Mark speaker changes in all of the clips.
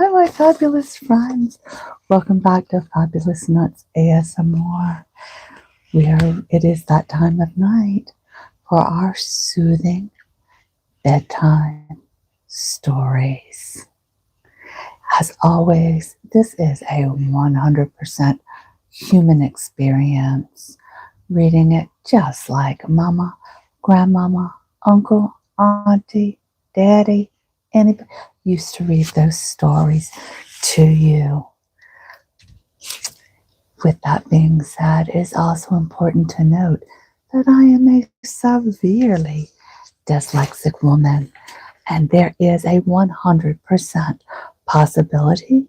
Speaker 1: Hi, my fabulous friends. Welcome back to Fabulous Nuts ASMR, where it is that time of night for our soothing bedtime stories. As always, this is a 100% human experience. Reading it just like mama, grandmama, uncle, auntie, daddy, anybody used to read those stories to you. With that being said, it is also important to note that I am a severely dyslexic woman, and there is a 100% possibility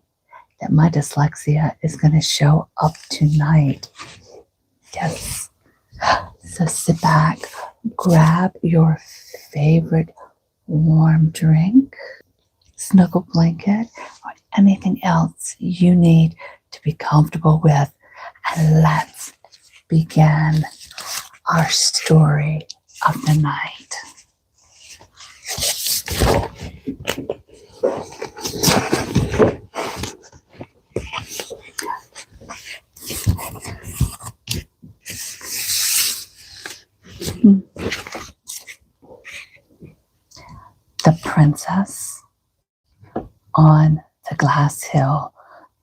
Speaker 1: that my dyslexia is going to show up tonight. Yes. So sit back, grab your favorite warm drink, snuggle blanket, or anything else you need to be comfortable with, and let's begin our story of the night. The Princess on the Glass Hill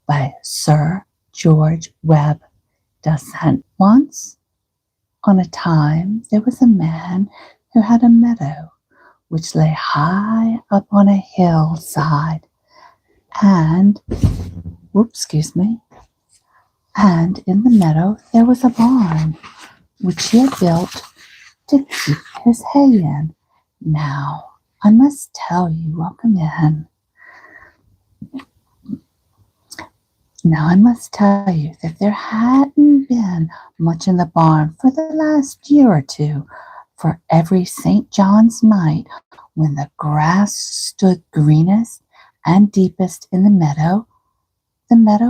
Speaker 1: by Sir George Webbe, Dasent. Once on a time, there was a man who had a meadow which lay high up on a hillside, and and in the meadow there was a barn which he had built to keep his hay in. Now, I must tell you, welcome in. Now, I must tell you that there hadn't been much in the barn for the last year or two, for every St. John's night, when the grass stood greenest and deepest in the meadow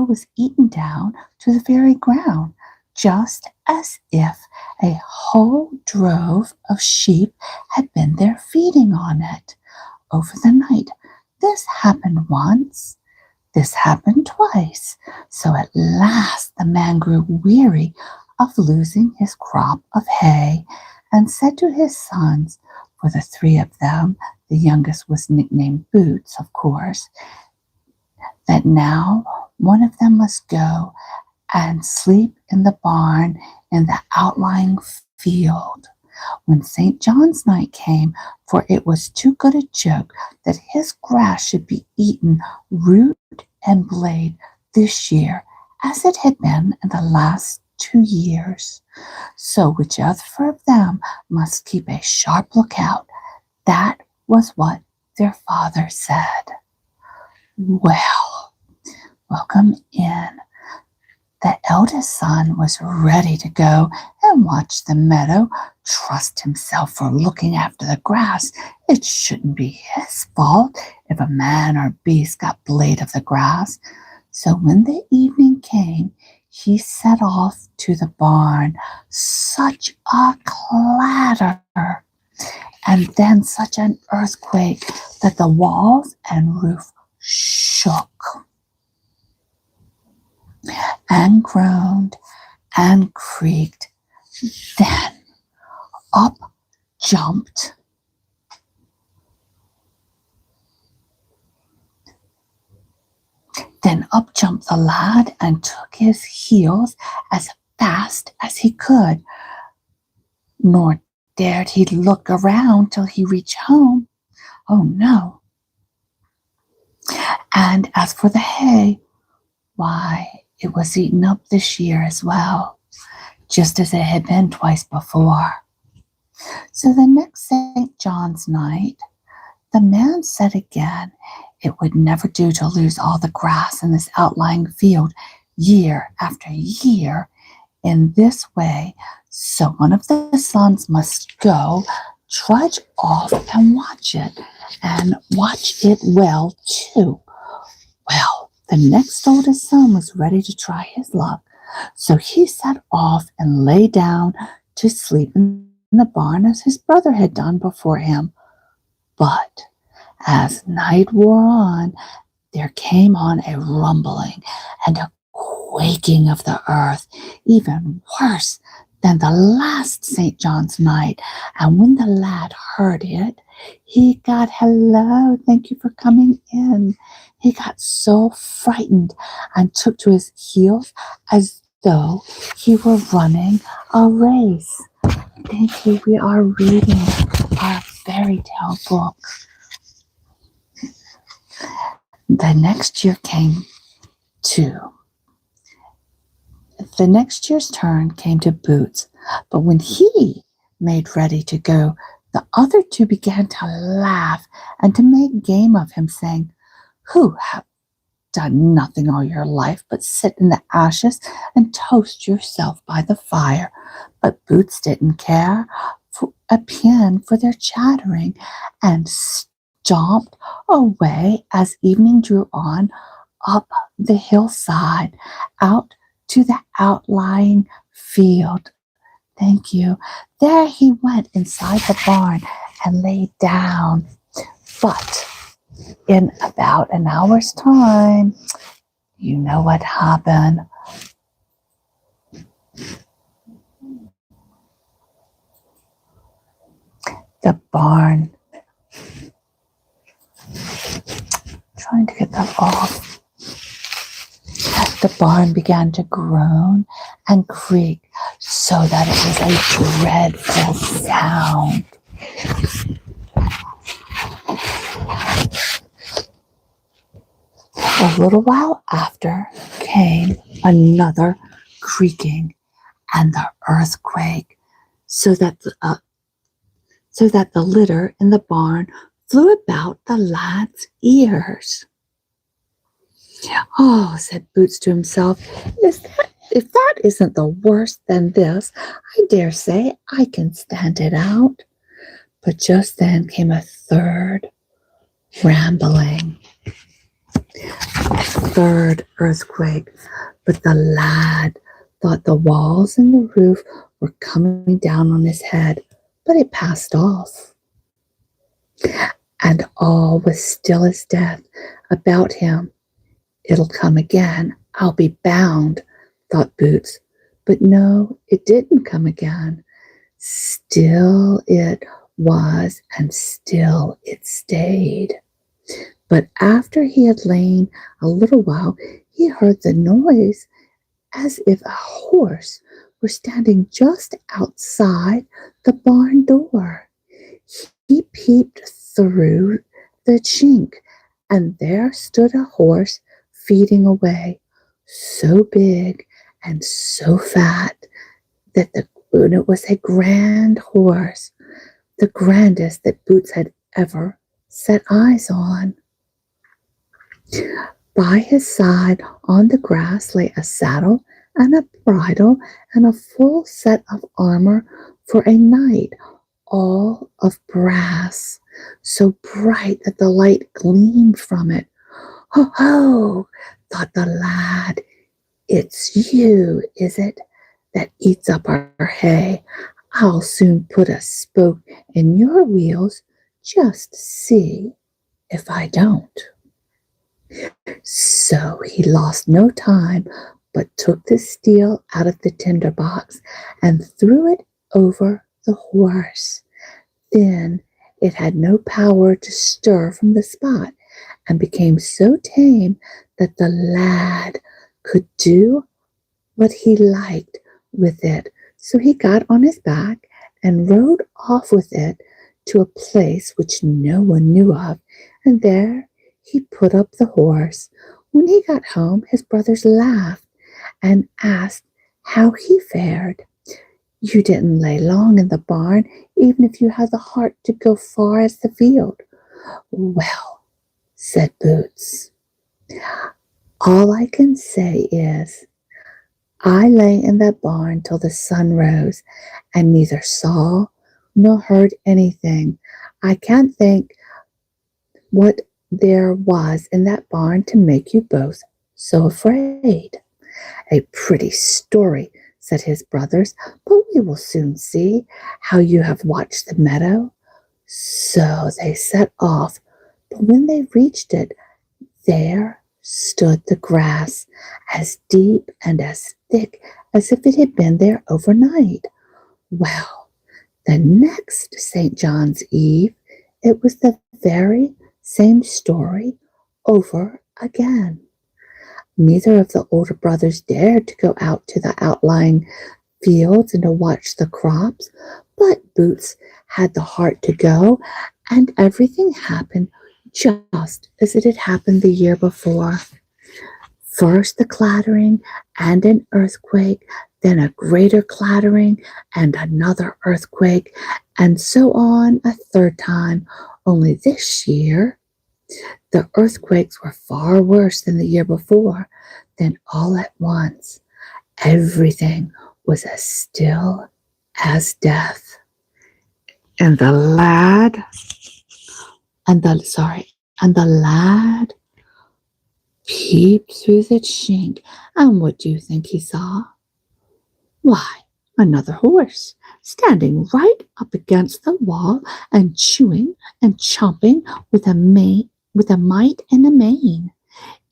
Speaker 1: was eaten down to the very ground, just as if a whole drove of sheep had been there feeding on it over the night. This happened once. This happened twice. So at last the man grew weary of losing his crop of hay, and said to his sons, for the three of them, the youngest was nicknamed Boots, of course, that now one of them must go and sleep in the barn in the outlying field when St. John's night came, for it was too good a joke that his grass should be eaten root and blade this year as it had been in the last 2 years. So whichever of them must keep a sharp lookout. That was what their father said. Well, welcome in. The eldest son was ready to go and watch the meadow, trust himself for looking after the grass. It shouldn't be his fault if a man or beast got blade of the grass. So when the evening came, he set off to the barn. Such a clatter, and then such an earthquake that the walls and roof shook and groaned and creaked. Then up jumped the lad and took his heels as fast as he could, nor dared he look around till he reached home. Oh no. And as for the hay, why, it was eaten up this year as well, just as it had been twice before. So the next St. John's night, the man said again, it would never do to lose all the grass in this outlying field year after year in this way. So one of the sons must go, trudge off and watch it well too. Well, the next oldest son was ready to try his luck, so he set off and lay down to sleep in the barn as his brother had done before him. But as night wore on there came on a rumbling and a quaking of the earth, even worse than the last St. John's night. And when the lad heard it, he got, hello, thank you for coming in. He got so frightened and took to his heels as though he were running a race. Thank you. We are reading our fairy tale book. The next year's turn came to Boots, but when he made ready to go, the other two began to laugh and to make game of him, saying, "Who have done nothing all your life but sit in the ashes and toast yourself by the fire?" But Boots didn't care for a pin for their chattering, and stomped away as evening drew on, up the hillside, out to the outlying field. Thank you. There he went inside the barn and lay down. But in about an hour's time, you know what happened. The barn, trying to get that off. The barn began to groan and creak so that it was a dreadful sound. A little while after came another creaking and the earthquake, so that the litter in the barn flew about the lad's ears. "Oh," said Boots to himself, if that isn't the worst than this, I dare say I can stand it out." But just then came a third rambling, third earthquake. But the lad thought the walls and the roof were coming down on his head, but it passed off, and all was still as death about him. "It'll come again, I'll be bound," thought Boots. But no, it didn't come again. Still it was, and still it stayed. But after he had lain a little while, he heard the noise as if a horse were standing just outside the barn door. He peeped through the chink, and there stood a horse feeding away, so big and so fat that it was a grand horse, the grandest that Boots had ever set eyes on. By his side on the grass lay a saddle and a bridle and a full set of armor for a knight, all of brass, so bright that the light gleamed from it. "Ho, ho," thought the lad, "it's you, is it, that eats up our hay? I'll soon put a spoke in your wheels. Just see if I don't." So he lost no time, but took the steel out of the tinder box and threw it over the horse. Then it had no power to stir from the spot, and became so tame that the lad could do what he liked with it. So he got on his back and rode off with it to a place which no one knew of, and there he put up the horse. When he got home, his brothers laughed and asked how he fared. "You didn't lay long in the barn, even if you had the heart to go far as the field." "Well," said Boots, "all I can say is, I lay in that barn till the sun rose, and neither saw nor heard anything. I can't think what there was in that barn to make you both so afraid." "A pretty story," said his brothers, "but we will soon see how you have watched the meadow." So they set off, but when they reached it, There stood the grass, as deep and as thick as if it had been there overnight. Well, the next St. John's Eve, it was the very same story over again. Neither of the older brothers dared to go out to the outlying fields and to watch the crops, but Boots had the heart to go, and everything happened just as it had happened the year before. First the clattering and an earthquake, then a greater clattering and another earthquake, and so on a third time. Only this year, the earthquakes were far worse than the year before. Then all at once, everything was as still as death. And the lad peeped through the chink, and what do you think he saw? Why, another horse, standing right up against the wall and chewing and chomping with a might and a main.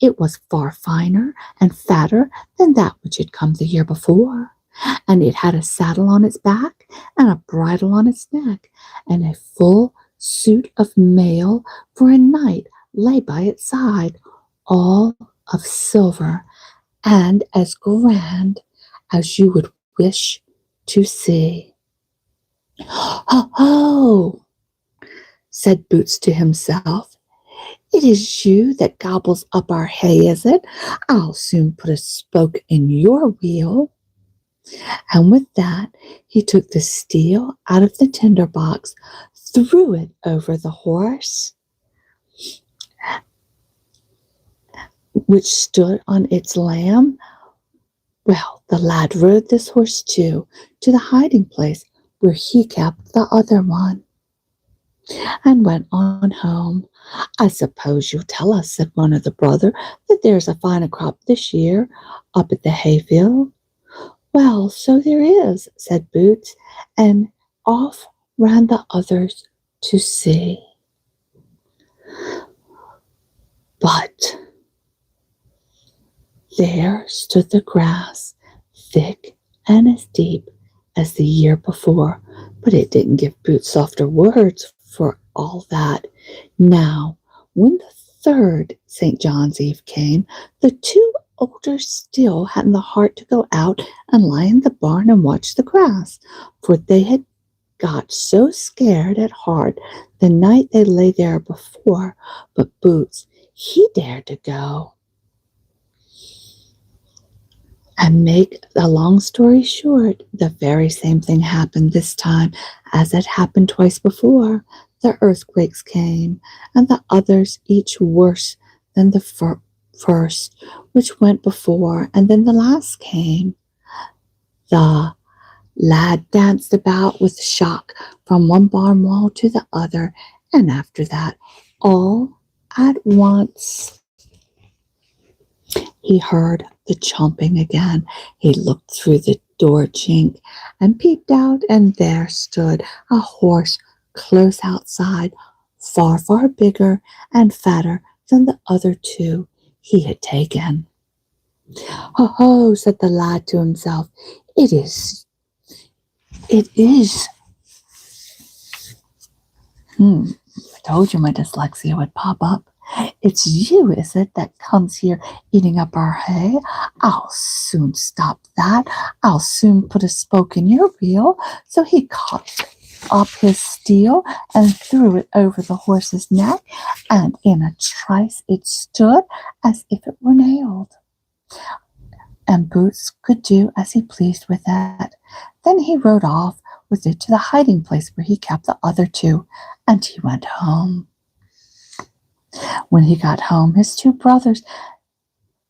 Speaker 1: It was far finer and fatter than that which had come the year before, and it had a saddle on its back and a bridle on its neck, and a full suit of mail for a knight lay by its side, all of silver, and as grand as you would wish to see. "Ho, ho!" said Boots to himself. "It is you that gobbles up our hay, is it? I'll soon put a spoke in your wheel." And with that, he took the steel out of the tinder box, threw it over the horse, which stood on its lamb. Well, the lad rode this horse too to the hiding place where he kept the other one, and went on home. "I suppose you'll tell us," said one of the brother, "that there's a finer crop this year up at the hayfield." "Well, so there is," said Boots, and off ran the others to see. But there stood the grass, thick and as deep as the year before, but it didn't give Boots softer words for all that. Now, when the third St. John's Eve came, the two older still hadn't the heart to go out and lie in the barn and watch the grass, for they had got so scared at heart the night they lay there before. But Boots, he dared to go. And make a long story short, the very same thing happened this time as it happened twice before. The earthquakes came, and the others each worse than the first, which went before, and then the last came. The lad danced about with shock from one barn wall to the other, and after that, all at once, he heard the chomping again. He looked through the door chink and peeped out, and there stood a horse close outside, far, far bigger and fatter than the other two he had taken. "Ho, ho," said the lad to himself. It is. I told you my dyslexia would pop up. It's you, is it, that comes here eating up our hay? I'll soon stop that. I'll soon put a spoke in your wheel." So he caught up his steel and threw it over the horse's neck, and in a trice it stood as if it were nailed, and Boots could do as he pleased with it. Then he rode off with it to the hiding place where he kept the other two, and he went home. When he got home, his two brothers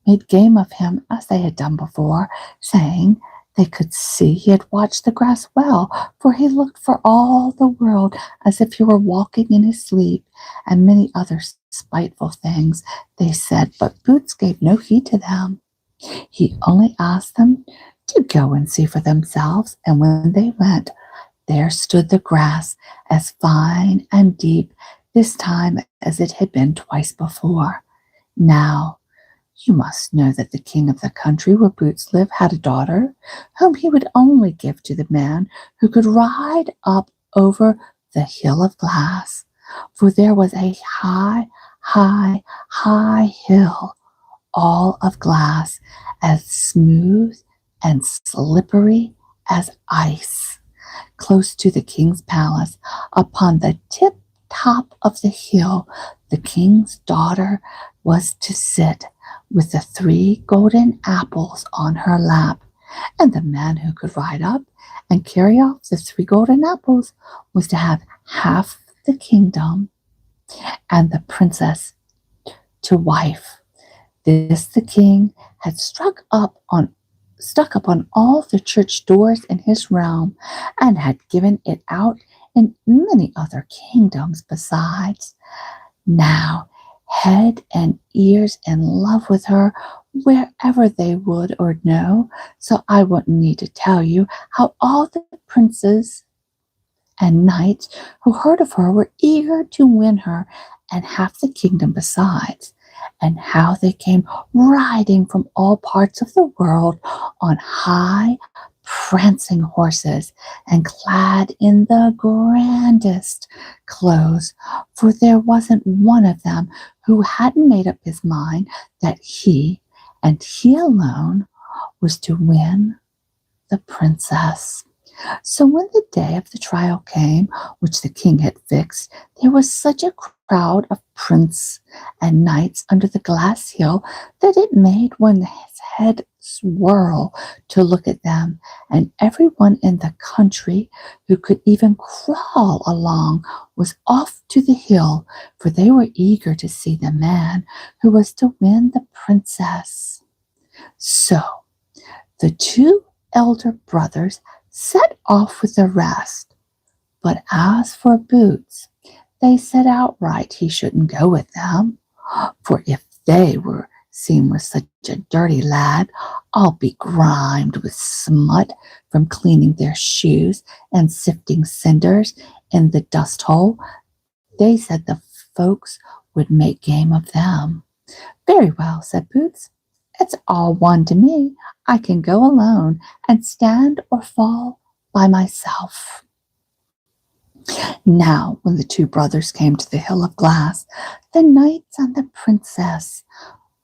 Speaker 1: made game of him as they had done before, saying they could see he had watched the grass well, for he looked for all the world as if he were walking in his sleep, and many other spiteful things they said, but Boots gave no heed to them. He only asked them to go and see for themselves, and when they went, there stood the grass as fine and deep this time as it had been twice before. Now, you must know that the king of the country where Boots lived had a daughter, whom he would only give to the man who could ride up over the hill of glass. For there was a high, high, high hill, all of glass, as smooth and slippery as ice. Close to the king's palace, upon the tip top of the hill, the king's daughter was to sit with the 3 golden apples on her lap, and the man who could ride up and carry off the 3 golden apples was to have half the kingdom, and the princess to wife. This the king had stuck up on all the church doors in his realm, and had given it out in many other kingdoms besides. Now, head and ears in love with her wherever they would or no, so I wouldn't need to tell you how all the princes and knights who heard of her were eager to win her and half the kingdom besides, and how they came riding from all parts of the world on high, prancing horses and clad in the grandest clothes, for there wasn't one of them who hadn't made up his mind that he, and he alone, was to win the princess. So when the day of the trial came, which the king had fixed, there was such a crowd of princes and knights under the glass hill that it made one's head swirl to look at them, and everyone in the country who could even crawl along was off to the hill, for they were eager to see the man who was to win the princess. So the 2 elder brothers set off with the rest, but as for Boots, they said outright he shouldn't go with them, for if they were seen with such a dirty lad, all begrimed with smut from cleaning their shoes and sifting cinders in the dust hole, they said the folks would make game of them. Very well, said Boots. It's all one to me. I can go alone and stand or fall by myself. Now, when the 2 brothers came to the hill of glass, the knights and the princess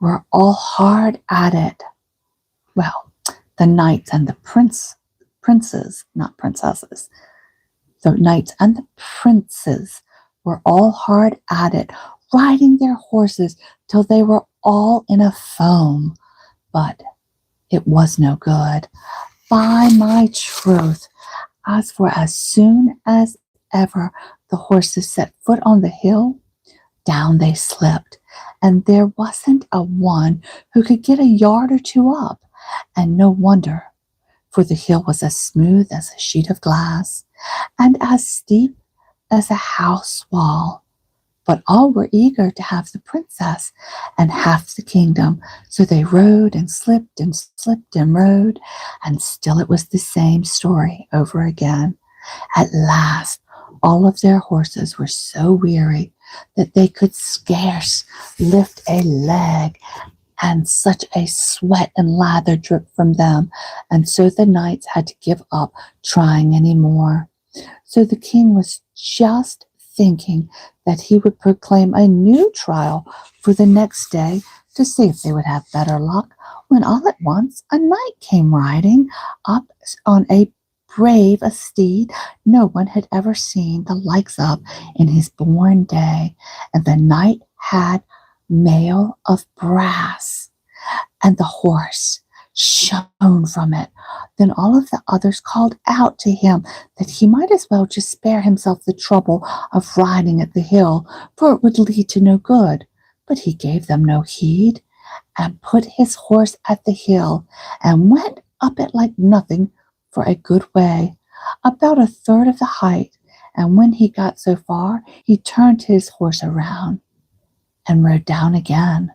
Speaker 1: were all hard at it. Well, the knights and the princes, not princesses. The knights and the princes were all hard at it, riding their horses till they were all in a foam. But it was no good. By my troth, as soon as ever the horses set foot on the hill, down they slipped, and there wasn't a one who could get a yard or 2 up, and no wonder, for the hill was as smooth as a sheet of glass, and as steep as a house wall. But all were eager to have the princess and half the kingdom, so they rode and slipped and slipped and rode, and still it was the same story over again. At last, all of their horses were so weary that they could scarce lift a leg, and such a sweat and lather dripped from them, and so the knights had to give up trying any more. So the king was just thinking that he would proclaim a new trial for the next day to see if they would have better luck, when all at once a knight came riding up on a brave a steed no one had ever seen the likes of in his born day, and the knight had mail of brass, and the horse shone from it. Then all of the others called out to him that he might as well just spare himself the trouble of riding at the hill, for it would lead to no good. But he gave them no heed, and put his horse at the hill, and went up it like nothing for a good way, about a third of the height, and when he got so far, he turned his horse around and rode down again.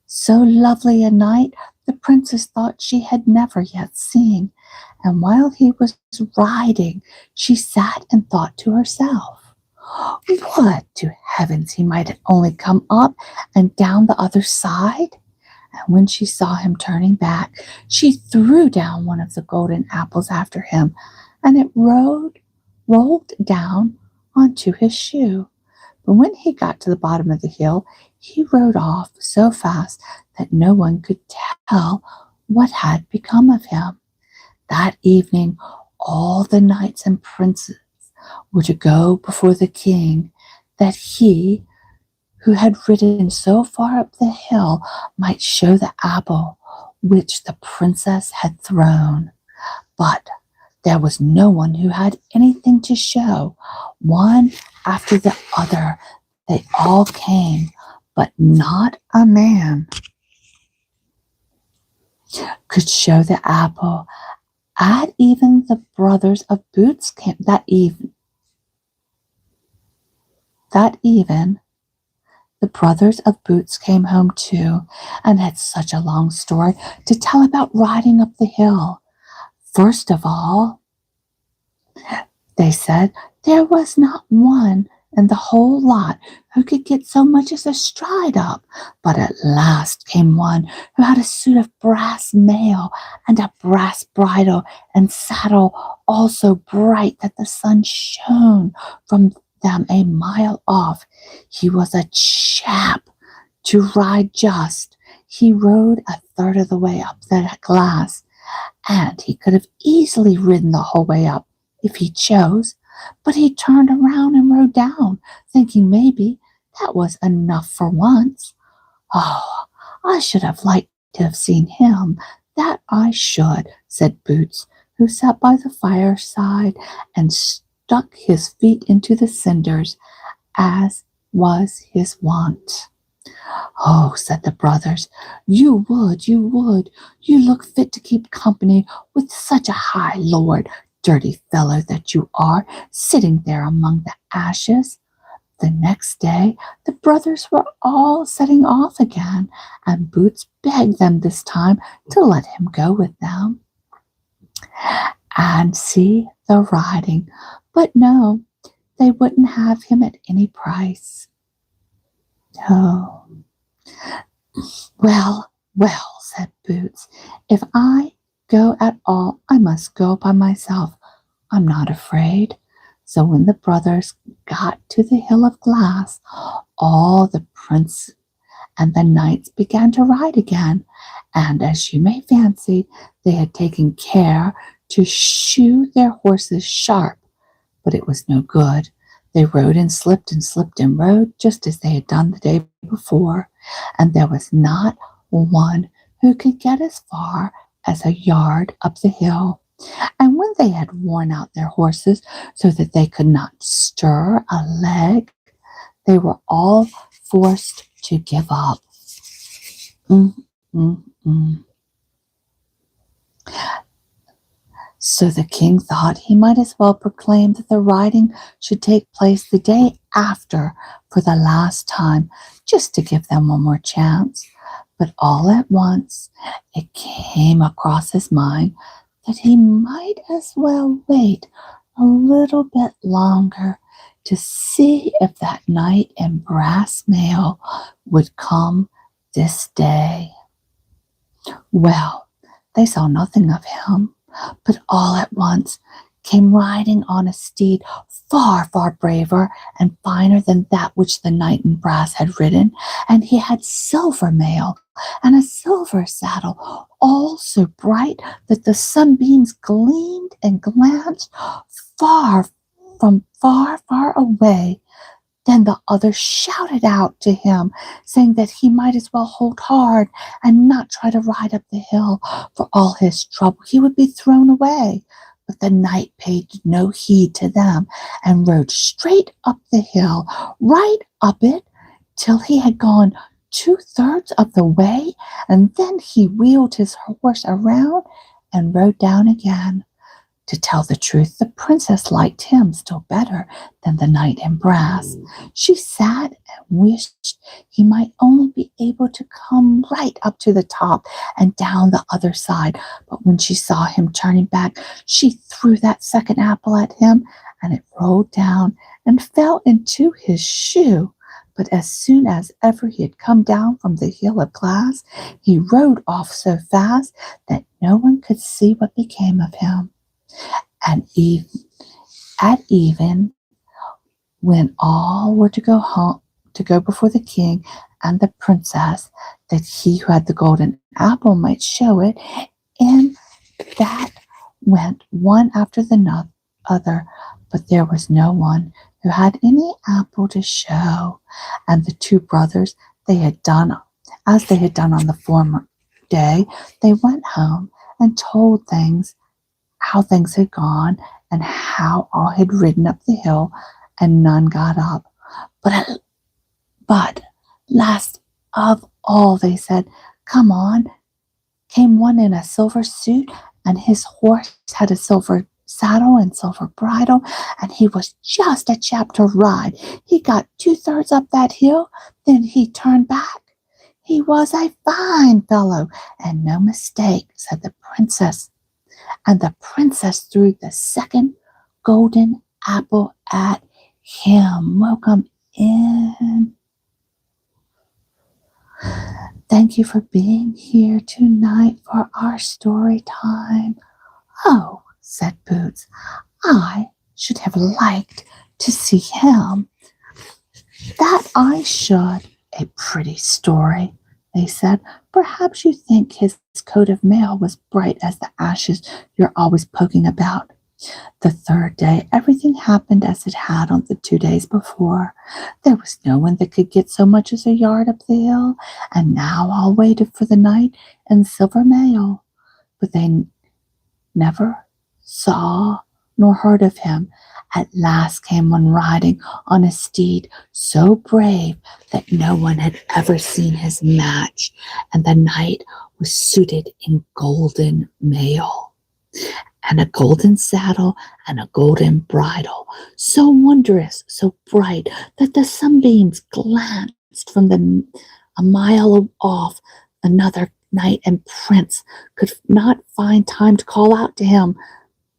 Speaker 1: So lovely a night the princess thought she had never yet seen, and while he was riding, she sat and thought to herself, Would to heavens he might only come up and down the other side! And when she saw him turning back, she threw down one of the golden apples after him, and it rolled down onto his shoe. But when he got to the bottom of the hill, he rode off so fast that no one could tell what had become of him. That evening, all the knights and princes were to go before the king, that he, who had ridden so far up the hill, might show the apple which the princess had thrown. But there was no one who had anything to show. One after the other, they all came, but not a man could show the apple. At even the brothers of Boots came that even. The brothers of Boots came home too, and had such a long story to tell about riding up the hill. First of all, they said, there was not one in the whole lot who could get so much as a stride up, but at last came one who had a suit of brass mail and a brass bridle and saddle, all so bright that the sun shone from them a mile off. He was a chap to ride just. He rode a third of the way up the glass, and he could have easily ridden the whole way up if he chose, but he turned around and rode down, thinking maybe that was enough for once. Oh, I should have liked to have seen him, that I should, said Boots, who sat by the fireside and stuck his feet into the cinders, as was his wont. Oh, said the brothers, you would. You look fit to keep company with such a high lord, dirty fellow that you are, sitting there among the ashes. The next day the brothers were all setting off again, and Boots begged them this time to let him go with them and see the riding. But no, they wouldn't have him at any price. Oh, well, said Boots, if I go at all, I must go by myself. I'm not afraid. So when the brothers got to the hill of glass, all the princes and the knights began to ride again, and as you may fancy, they had taken care to shoe their horses sharp, but it was no good. They rode and slipped and rode just as they had done the day before, and there was not one who could get as far as a yard up the hill. And when they had worn out their horses so that they could not stir a leg, they were all forced to give up. So the king thought he might as well proclaim that the riding should take place the day after for the last time, just to give them one more chance. But all at once it came across his mind that he might as well wait a little bit longer to see if that knight in brass mail would come this day. Well, they saw nothing of him, but all at once came riding on a steed far, far braver and finer than that which the knight in brass had ridden, and he had silver mail and a silver saddle, all so bright that the sunbeams gleamed and glanced far away. Then the others shouted out to him, saying that he might as well hold hard and not try to ride up the hill. For all his trouble, he would be thrown away. But the knight paid no heed to them and rode straight up the hill, right up it, till he had gone 2/3 of the way, and then he wheeled his horse around and rode down again. To tell the truth, the princess liked him still better than the knight in brass. She sat and wished he might only be able to come right up to the top and down the other side. But when she saw him turning back, she threw that second apple at him, and it rolled down and fell into his shoe. But as soon as ever he had come down from the hill of glass, he rode off so fast that no one could see what became of him. And at even, when all were to go home, to go before the king and the princess, that he who had the golden apple might show it, and that went one after the other, but there was no one who had any apple to show. And the two brothers, they had done as they had done on the former day. They went home and told how things had gone, and how all had ridden up the hill, and none got up. But last of all, they said, "Come on," came one in a silver suit, and his horse had a silver saddle and silver bridle, and he was just a chap to ride. He got 2/3 up that hill, then he turned back. He was a fine fellow, and no mistake, said the princess. And the princess threw the second golden apple at him. Welcome in. Thank you for being here tonight for our story time. Oh, said Boots, I should have liked to see him. That I should. A pretty story, they said. Perhaps you think his coat of mail was bright as the ashes you're always poking about. The third day, everything happened as it had on the 2 days before. There was no one that could get so much as a yard up the hill, and now all waited for the knight in silver mail. But they never saw nor heard of him. At last came one riding on a steed so brave that no one had ever seen his match, and the knight was suited in golden mail, and a golden saddle and a golden bridle, so wondrous, so bright, that the sunbeams glanced from a mile off. Another knight and prince could not find time to call out to him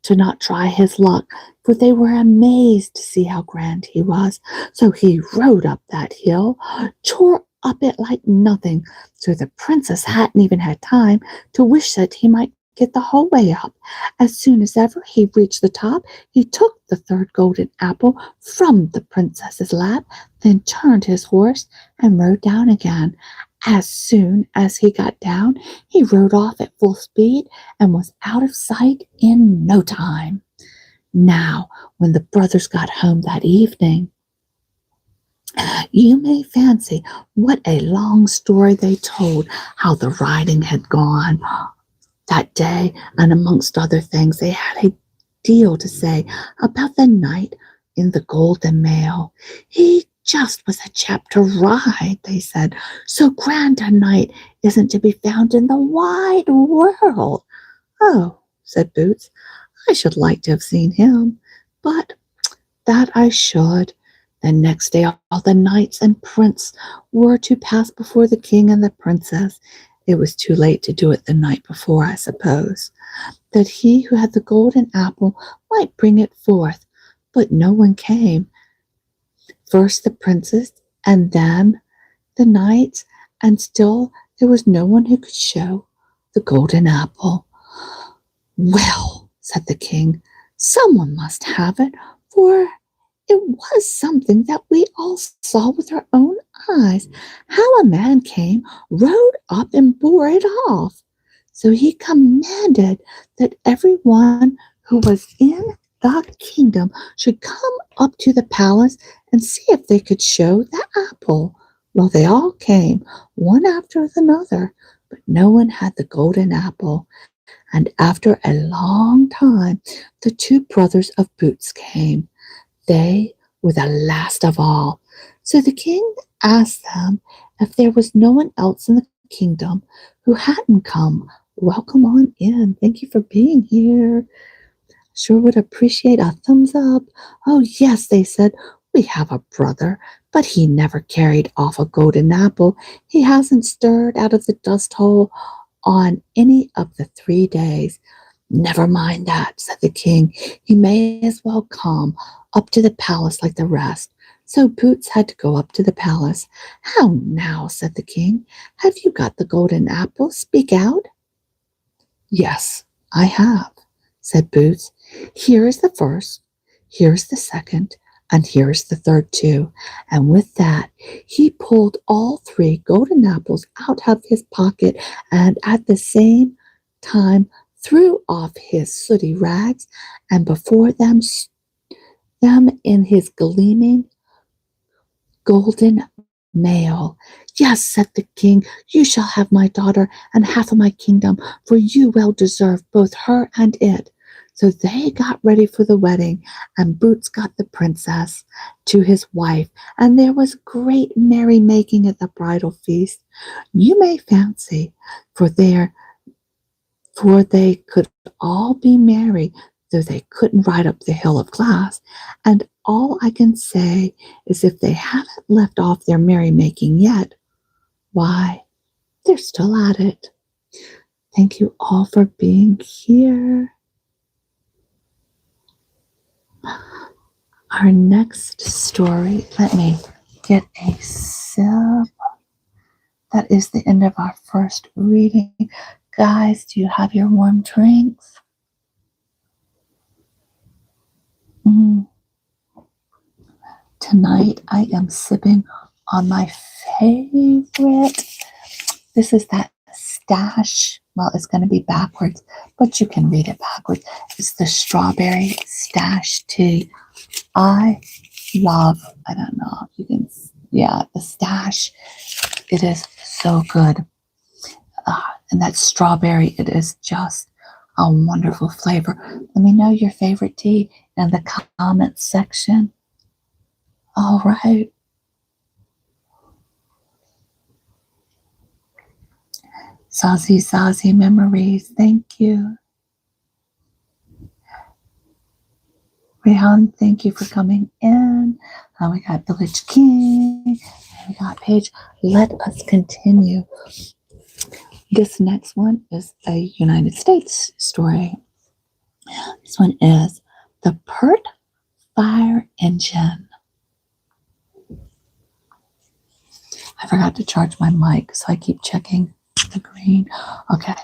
Speaker 1: to not try his luck, for they were amazed to see how grand he was. So he rode up that hill, tore up it like nothing, so the princess hadn't even had time to wish that he might get the whole way up. As soon as ever he reached the top, he took the third golden apple from the princess's lap, then turned his horse and rode down again. As soon as he got down, he rode off at full speed and was out of sight in no time. Now, when the brothers got home that evening, you may fancy what a long story they told, how the riding had gone that day, and amongst other things, they had a deal to say about the knight in the golden mail. He just was a chap to ride, they said. So grand a knight isn't to be found in the wide world. Oh, said Boots, I should like to have seen him, but that I should. The next day all the knights and prince were to pass before the king and the princess. It was too late to do it the night before, I suppose, that he who had the golden apple might bring it forth, but no one came. First the princess, and then the knights, and still there was no one who could show the golden apple. Well, said the king, someone must have it, for it was something that we all saw with our own eyes, how a man came, rode up, and bore it off. So he commanded that everyone who was in the kingdom should come up to the palace and see if they could show the apple. Well, they all came, one after another, but no one had the golden apple. And after a long time, the two brothers of Boots came. They were the last of all. So the king asked them if there was no one else in the kingdom who hadn't come. Welcome on in. Thank you for being here. Sure would appreciate a thumbs up. Oh, yes, they said, we have a brother, but he never carried off a golden apple. He hasn't stirred out of the dust hole on any of the 3 days. Never mind that, said the king. He may as well come up to the palace like the rest. So Boots had to go up to the palace. How now, said the king. Have you got the golden apple? Speak out. Yes, I have, said Boots. Here is the first, here is the second, and here is the third too. And with that, he pulled all three golden apples out of his pocket and at the same time threw off his sooty rags, and before them in his gleaming golden mail. Yes, said the king, you shall have my daughter and half of my kingdom, for you well deserve both her and it. So they got ready for the wedding, and Boots got the princess to his wife, and there was great merrymaking at the bridal feast. You may fancy, for they could all be merry, though they couldn't ride up the hill of glass. And all I can say is if they haven't left off their merrymaking yet, why, they're still at it. Thank you all for being here. Our next story, let me get a sip. That is the end of our first reading. Guys, do you have your warm drinks? Tonight I am sipping on my favorite. This is that stash. Well, it's going to be backwards, but you can read it backwards. It's the strawberry stash tea. I don't know if you can, the stash. It is so good. And that strawberry, it is just a wonderful flavor. Let me know your favorite tea in the comments section. All right. Sassy memories. Thank you. Rehan, thank you for coming in. We got Village King. We got Paige. Let us continue. This next one is a United States story. This one is The Pert Fire Engine. I forgot to charge my mic, so I keep checking the green. Okay.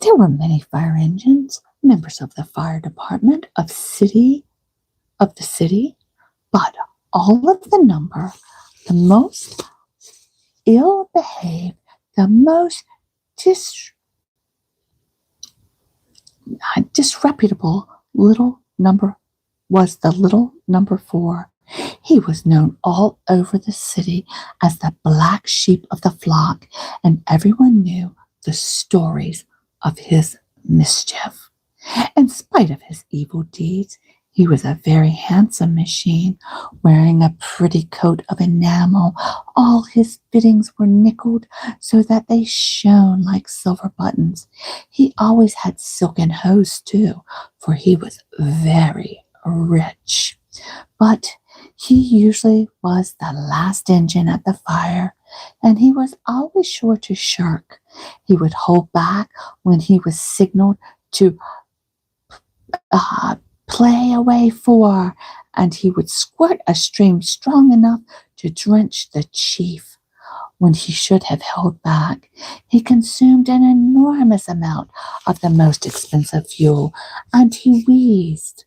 Speaker 1: There were many fire engines, members of the fire department of the city, but all of the number, the most ill-behaved, the most disreputable little number was the little number 4. He was known all over the city as the black sheep of the flock, and everyone knew the stories of his mischief. In spite of his evil deeds, he was a very handsome machine, wearing a pretty coat of enamel. All his fittings were nickeled so that they shone like silver buttons. He always had silken hose, too, for he was very rich. But he usually was the last engine at the fire, and he was always sure to shirk. He would hold back when he was signaled to play away 4, and he would squirt a stream strong enough to drench the chief. When he should have held back, he consumed an enormous amount of the most expensive fuel, and he wheezed,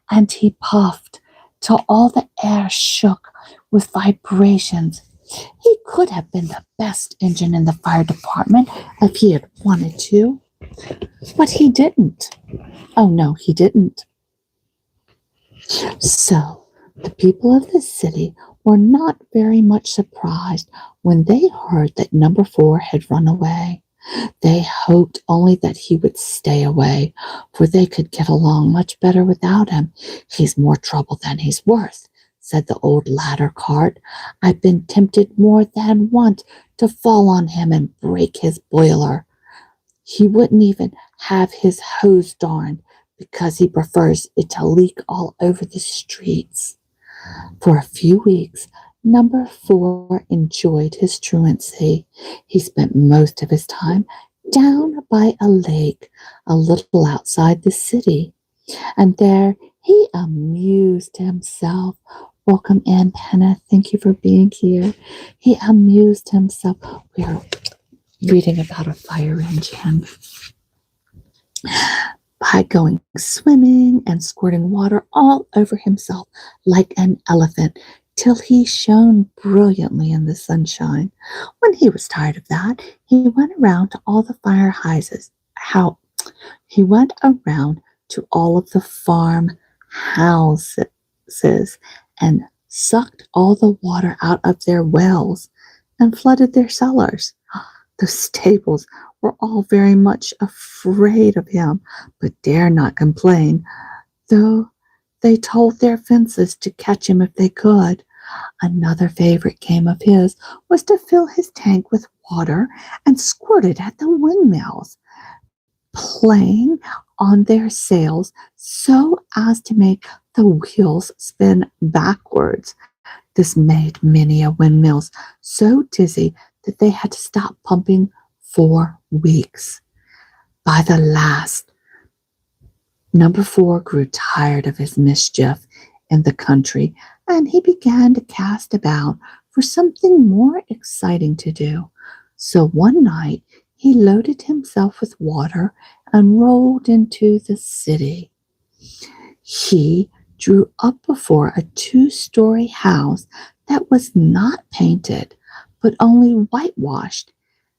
Speaker 1: and he puffed, till all the air shook with vibrations. He could have been the best engine in the fire department if he had wanted to, but he didn't. Oh, no, he didn't. So the people of the city were not very much surprised when they heard that number 4 had run away. They hoped only that he would stay away, for they could get along much better without him. He's more trouble than he's worth, said the old ladder cart. I've been tempted more than once to fall on him and break his boiler. He wouldn't even have his hose darned, because he prefers it to leak all over the streets. For a few weeks, number 4 enjoyed his truancy. He spent most of his time down by a lake a little outside the city, and there he amused himself. Welcome in, Hannah. Thank you for being here. He amused himself. We are reading about a fire engine by going swimming and squirting water all over himself like an elephant till he shone brilliantly in the sunshine. When he was tired of that, he went around to all the fire houses. He went around to all of the farm houses and sucked all the water out of their wells and flooded their cellars. The stables were all very much afraid of him, but dare not complain, though they told their fences to catch him if they could. Another favorite game of his was to fill his tank with water and squirt it at the windmills, playing on their sails so as to make the wheels spin backwards. This made many a windmills so dizzy that they had to stop pumping for weeks. By the last, number 4 grew tired of his mischief in the country, and he began to cast about for something more exciting to do. So one night he loaded himself with water and rolled into the city. He drew up before a 2-story house that was not painted, but only whitewashed,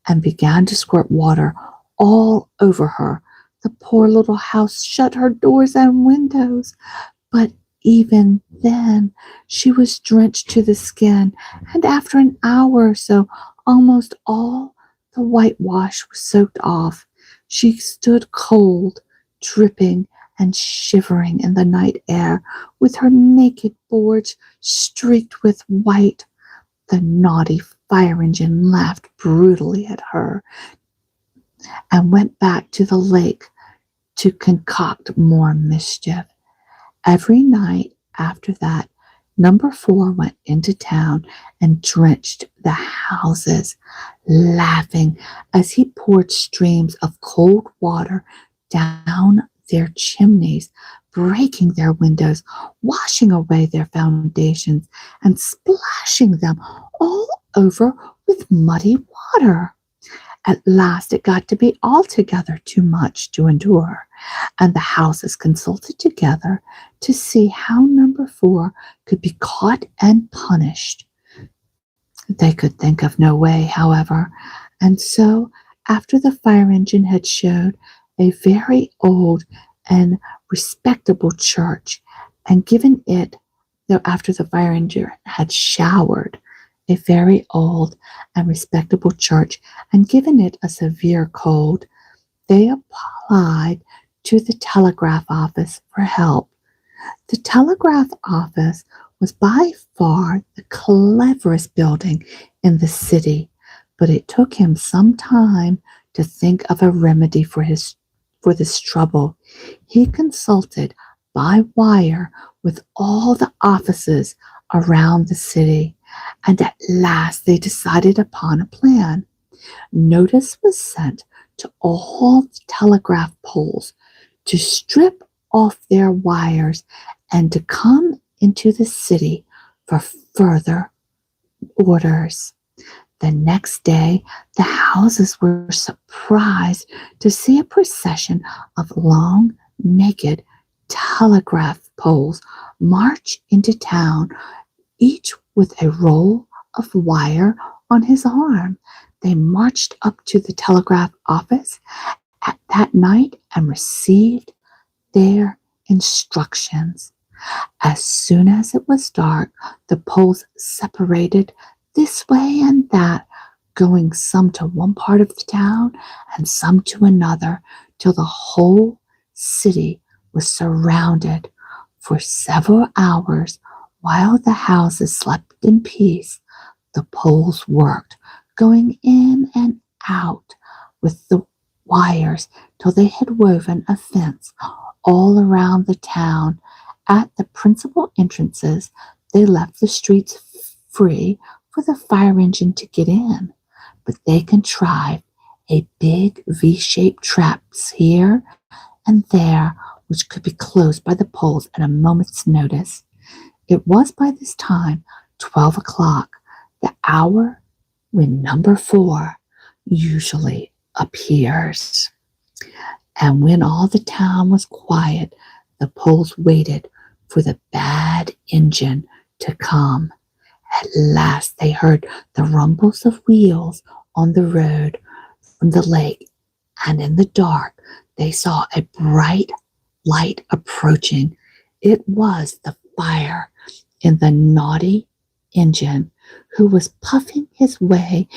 Speaker 1: and began to squirt water all over her. The poor little house shut her doors and windows, but even then she was drenched to the skin, and after an hour or so, almost all the whitewash was soaked off. She stood cold, dripping, and shivering in the night air, with her naked boards streaked with white. The naughty fire engine laughed brutally at her and went back to the lake to concoct more mischief. Every night after that, number 4 went into town and drenched the houses, laughing as he poured streams of cold water down their chimneys, breaking their windows, washing away their foundations, and splashing them all over with muddy water. At last it got to be altogether too much to endure, and the houses consulted together to see how number 4 could be caught and punished. They could think of no way, however, and so after the fire engine had showed a very old and respectable church, and given it, though after the fire engine had showered a very old and respectable church and given it a severe cold, they applied to the telegraph office for help. The telegraph office was by far the cleverest building in the city, but it took him some time to think of a remedy for this trouble. He consulted by wire with all the offices around the city, and at last they decided upon a plan. Notice was sent to all the telegraph poles to strip off their wires and to come into the city for further orders. The next day, the houses were surprised to see a procession of long, naked telegraph poles march into town, each with a roll of wire on his arm. They marched up to the telegraph office at that night and received their instructions. As soon as it was dark, the poles separated this way and that, going some to one part of the town and some to another, till the whole city was surrounded. For several hours, while the houses slept in peace, the poles worked, going in and out with the wires till they had woven a fence all around the town. At the principal entrances, they left the streets free for the fire engine to get in, but they contrived a big V-shaped traps here and there, which could be closed by the poles at a moment's notice. It was by this time 12 o'clock, the hour when number 4 usually appears. And when all the town was quiet, the poles waited for the bad engine to come. At last they heard the rumbles of wheels on the road from the lake, and in the dark they saw a bright light approaching. It was the fire in the naughty engine, who was puffing his way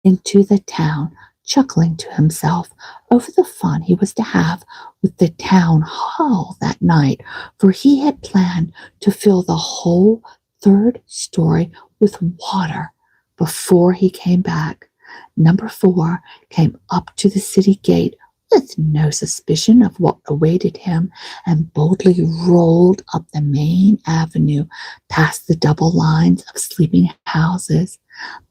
Speaker 1: into the town, chuckling to himself over the fun he was to have with the town hall that night, for he had planned to fill the whole 3rd story with water before he came back. Number 4 came up to the city gate with no suspicion of what awaited him, and boldly rolled up the main avenue past the double lines of sleeping houses.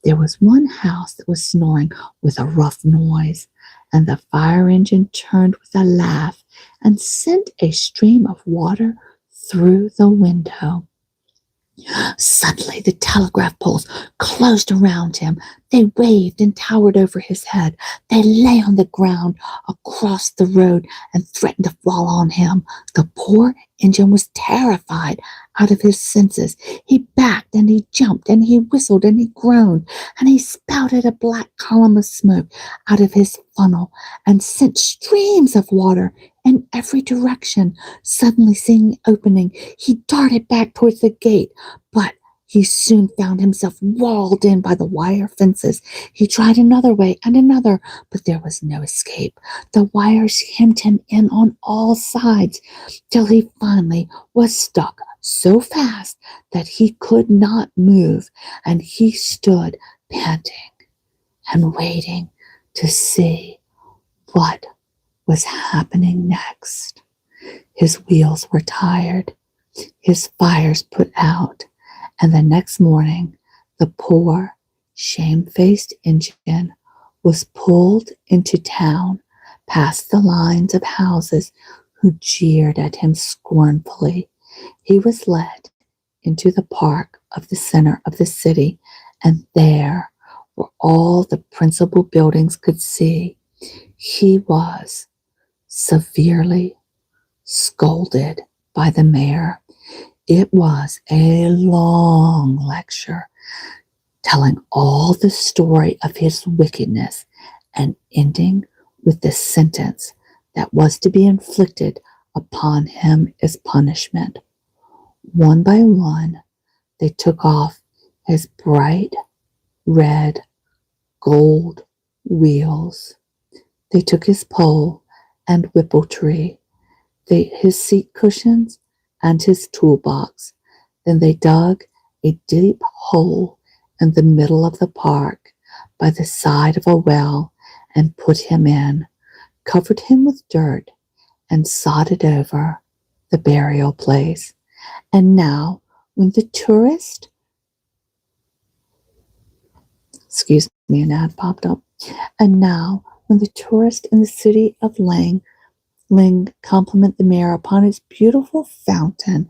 Speaker 1: There was one house that was snoring with a rough noise, and the fire engine turned with a laugh and sent a stream of water through the window. Suddenly the telegraph poles closed around him. They waved and towered over his head. They lay on the ground across the road and threatened to fall on him. The poor engine was terrified out of his senses. He backed and he jumped and he whistled and he groaned and he spouted a black column of smoke out of his funnel and sent streams of water in every direction. Suddenly seeing an opening, he darted back towards the gate, but he soon found himself walled in by the wire fences. He tried another way and another, but there was no escape. The wires hemmed him in on all sides, till he finally was stuck so fast that he could not move, and he stood panting and waiting to see what was happening next. His wheels were tired, his fires put out, and the next morning the poor, shamefaced engine was pulled into town past the lines of houses who jeered at him scornfully. He was led into the park of the center of the city, and there, where all the principal buildings could see, he was severely scolded by the mayor. It was a long lecture, telling all the story of his wickedness and ending with the sentence that was to be inflicted upon him as punishment. One by one, they took off his bright red gold wheels. They took his pole and whipple tree, his seat cushions, and his toolbox. Then they dug a deep hole in the middle of the park by the side of a well and put him in, covered him with dirt, and sodded over the burial place. And now, when the tourist, an ad popped up. And now, when the tourist in the city of Ling compliment the mayor upon his beautiful fountain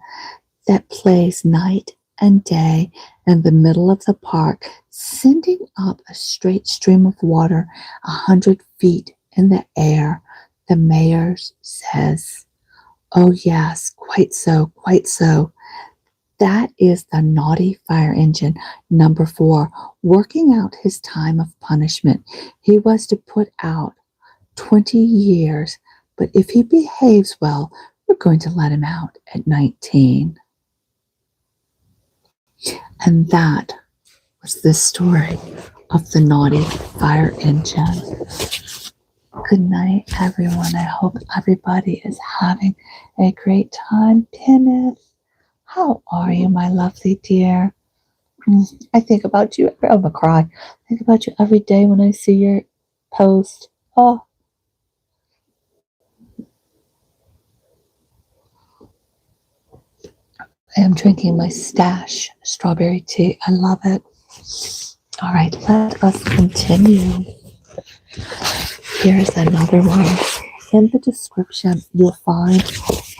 Speaker 1: that plays night and day in the middle of the park, sending up a straight stream of water 100 feet in the air, the mayor says, "Oh yes, quite so, quite so. That is the naughty fire engine, number 4, working out his time of punishment. He was to put out 20 years, but if he behaves well, we're going to let him out at 19. And that was the story of the naughty fire engine. Good night, everyone. I hope everybody is having a great time. Kenneth, how are you, my lovely dear? I think about you. I'm gonna cry. I think about you every day when I see your post. Oh. I am drinking my Stash strawberry tea. I love it. All right, let us continue. Here's another one. In the description, you'll find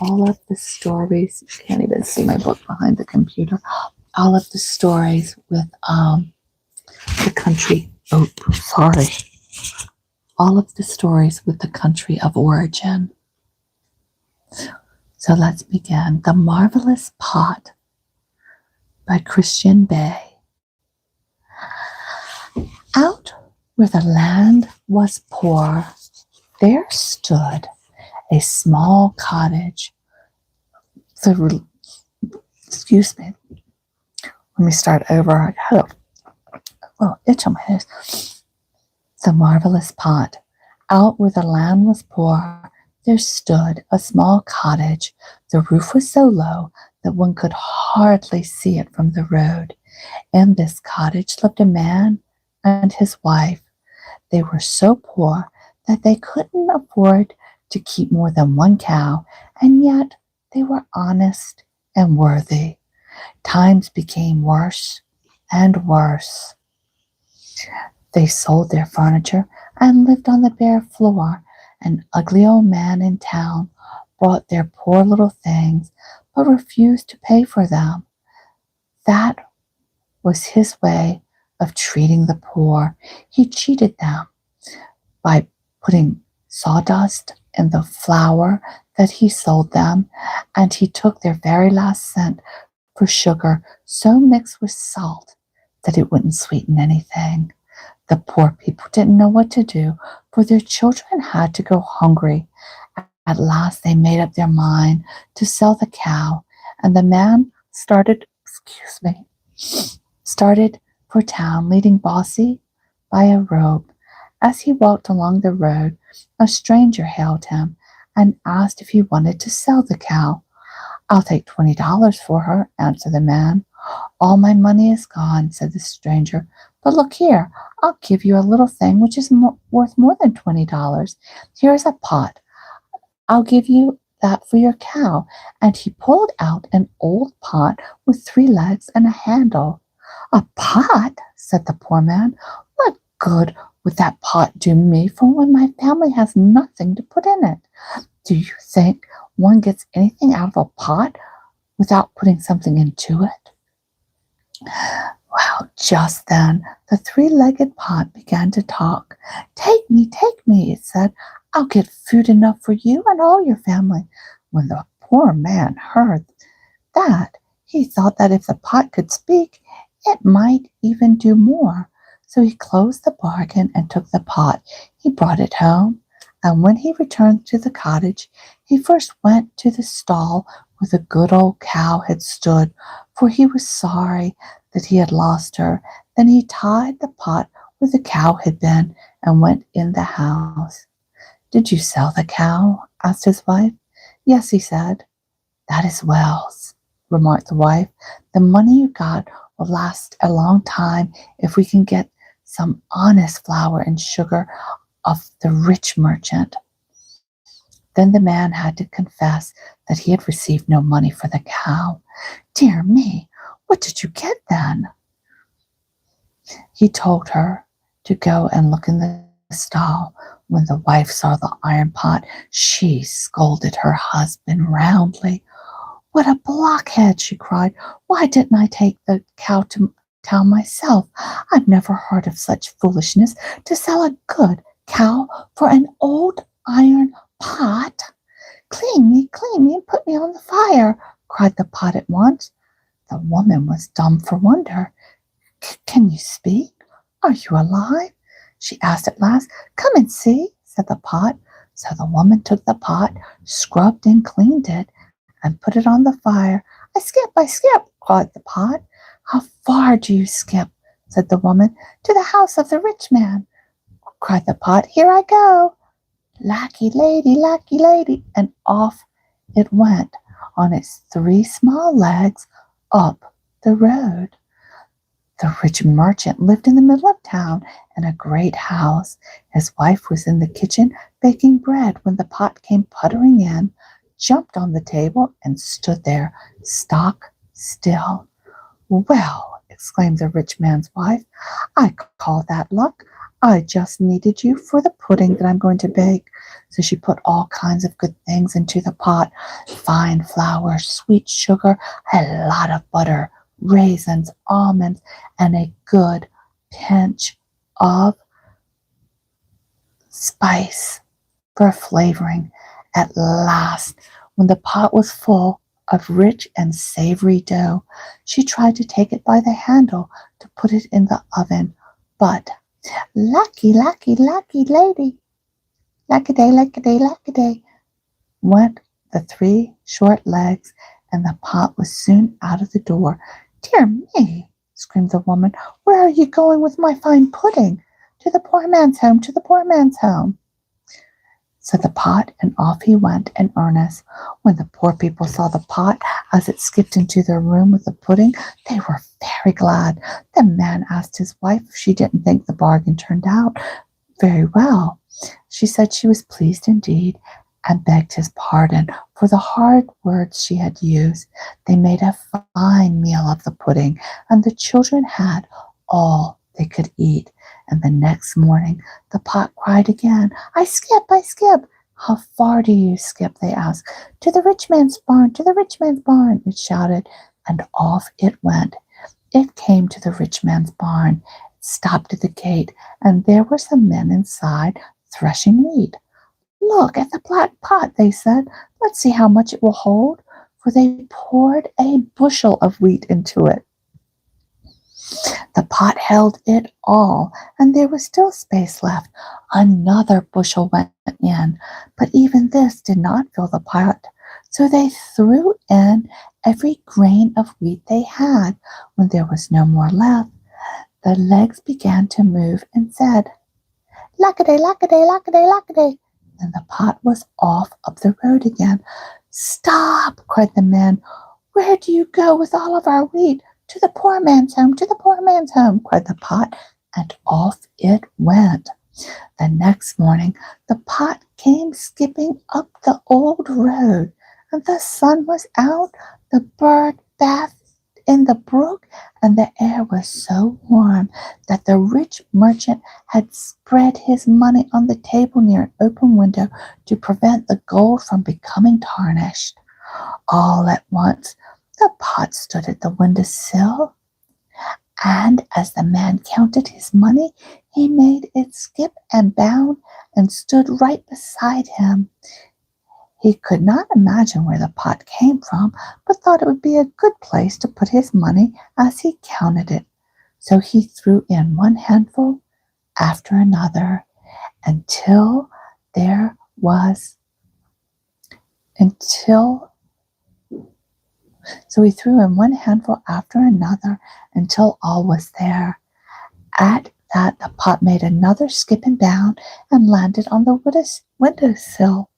Speaker 1: all of the stories. You can't even see my book behind the computer. All of the stories with the country. Oh, sorry. All of the stories with the country of origin. So let's begin. The Marvelous Pot by Christian Bay. Out where the land was poor, there stood a small cottage. Excuse me. Let me start over. I got a little itch on my nose. The Marvelous Pot. Out where the land was poor, there stood a small cottage. The roof was so low that one could hardly see it from the road. In this cottage lived a man and his wife. They were so poor that they couldn't afford to keep more than one cow, and yet they were honest and worthy. Times became worse and worse. They sold their furniture and lived on the bare floor. An ugly old man in town bought their poor little things, but refused to pay for them. That was his way of treating the poor. He cheated them by putting sawdust in the flour that he sold them, and he took their very last cent for sugar so mixed with salt that it wouldn't sweeten anything. The poor people didn't know what to do, for their children had to go hungry. At last they made up their mind to sell the cow, and the man started for town, leading Bossy by a rope. As he walked along the road, a stranger hailed him and asked if he wanted to sell the cow. "I'll take $20 for her," answered the man. "All my money is gone," said the stranger. "But look here, I'll give you a little thing which is worth more than $20. Here's a pot. I'll give you that for your cow." And he pulled out an old pot with 3 legs and a handle. "A pot?" said the poor man. "What good would that pot do me for when my family has nothing to put in it? Do you think one gets anything out of a pot without putting something into it?" Well, just then the 3-legged pot began to talk. take me, it said. "I'll get food enough for you and all your family." When the poor man heard that, he thought that if the pot could speak, it might even do more. So he closed the bargain and took the pot. He brought it home, and when he returned to the cottage, he first went to the stall where the good old cow had stood, for he was sorry that he had lost her. Then he tied the pot where the cow had been and went in the house. "Did you sell the cow?" asked his wife. "Yes," he said. "That is well," remarked the wife. "The money you got will last a long time if we can get some honest flour and sugar of the rich merchant." Then the man had to confess that he had received no money for the cow. "Dear me, what did you get then?" He told her to go and look in the stall. When the wife saw the iron pot, she scolded her husband roundly. "What a blockhead!" she cried. "Why didn't I take the cow to town myself? I've never heard of such foolishness, to sell a good cow for an old iron pot." Clean me, and put me on the fire," cried the pot at once. The woman was dumb for wonder. Can you speak? Are you alive?" she asked at last. "Come and see," said the pot. So the woman took the pot, scrubbed and cleaned it, and put it on the fire. I skip, cried the pot. "How far do you skip?" said the woman. "To the house of the rich man," cried the pot. "Here I go." Lackey lady, and off it went on its 3 small legs up the road. The rich merchant lived in the middle of town in a great house. His wife was in the kitchen baking bread when the pot came puttering in, jumped on the table, and stood there, stock still. "Well," exclaimed the rich man's wife, "I call that luck. I just needed you for the pudding that I'm going to bake. So she put all kinds of good things into the pot: fine flour, sweet sugar, a lot of butter, raisins, almonds, and a good pinch of spice for flavoring. At last, when the pot was full of rich and savory dough, she tried to take it by the handle to put it in the oven, but lucky, lucky, lucky lady, lucky-day, lucky-day, lucky-day, went the three short legs, and the pot was soon out of the door. Dear me, screamed the woman, where are you going with my fine pudding? To the poor man's home, to the poor man's home, said the pot, and off he went in earnest. When the poor people saw the pot as it skipped into their room with the pudding, they were very glad. The man asked his wife if she didn't think the bargain turned out very well. She said she was pleased indeed, and begged his pardon for the hard words she had used. They made a fine meal of the pudding, and the children had all they could eat. And the next morning the pot cried again, I skip, I skip. How far do you skip? They asked. To the rich man's barn, to the rich man's barn, it shouted, and off it went. It came to the rich man's barn, stopped at the gate, and there were some men inside threshing wheat. Look at the black pot, they said. Let's see how much it will hold. For they poured a bushel of wheat into it. The pot held it all, and there was still space left. Another bushel went in, but even this did not fill the pot. So they threw in every grain of wheat they had. When there was no more left, the legs began to move and said, Lackaday, lackaday, lackaday, lackaday. And the pot was off up the road again. Stop, cried the men. Where do you go with all of our wheat? To the poor man's home, to the poor man's home, cried the pot, and off it went. The next morning the pot came skipping up the old road, and the sun was out, the bird bathed in the brook, and the air was so warm that the rich merchant had spread his money on the table near an open window to prevent the gold from becoming tarnished. All at once the pot stood at the window-sill, and as the man counted his money, he made it skip and bound and stood right beside him. He could not imagine where the pot came from, but thought it would be a good place to put his money as he counted it. So he threw in one handful after another until he threw in one handful after another until all was there. At that, the pot made another skip and bound and landed on the windowsill.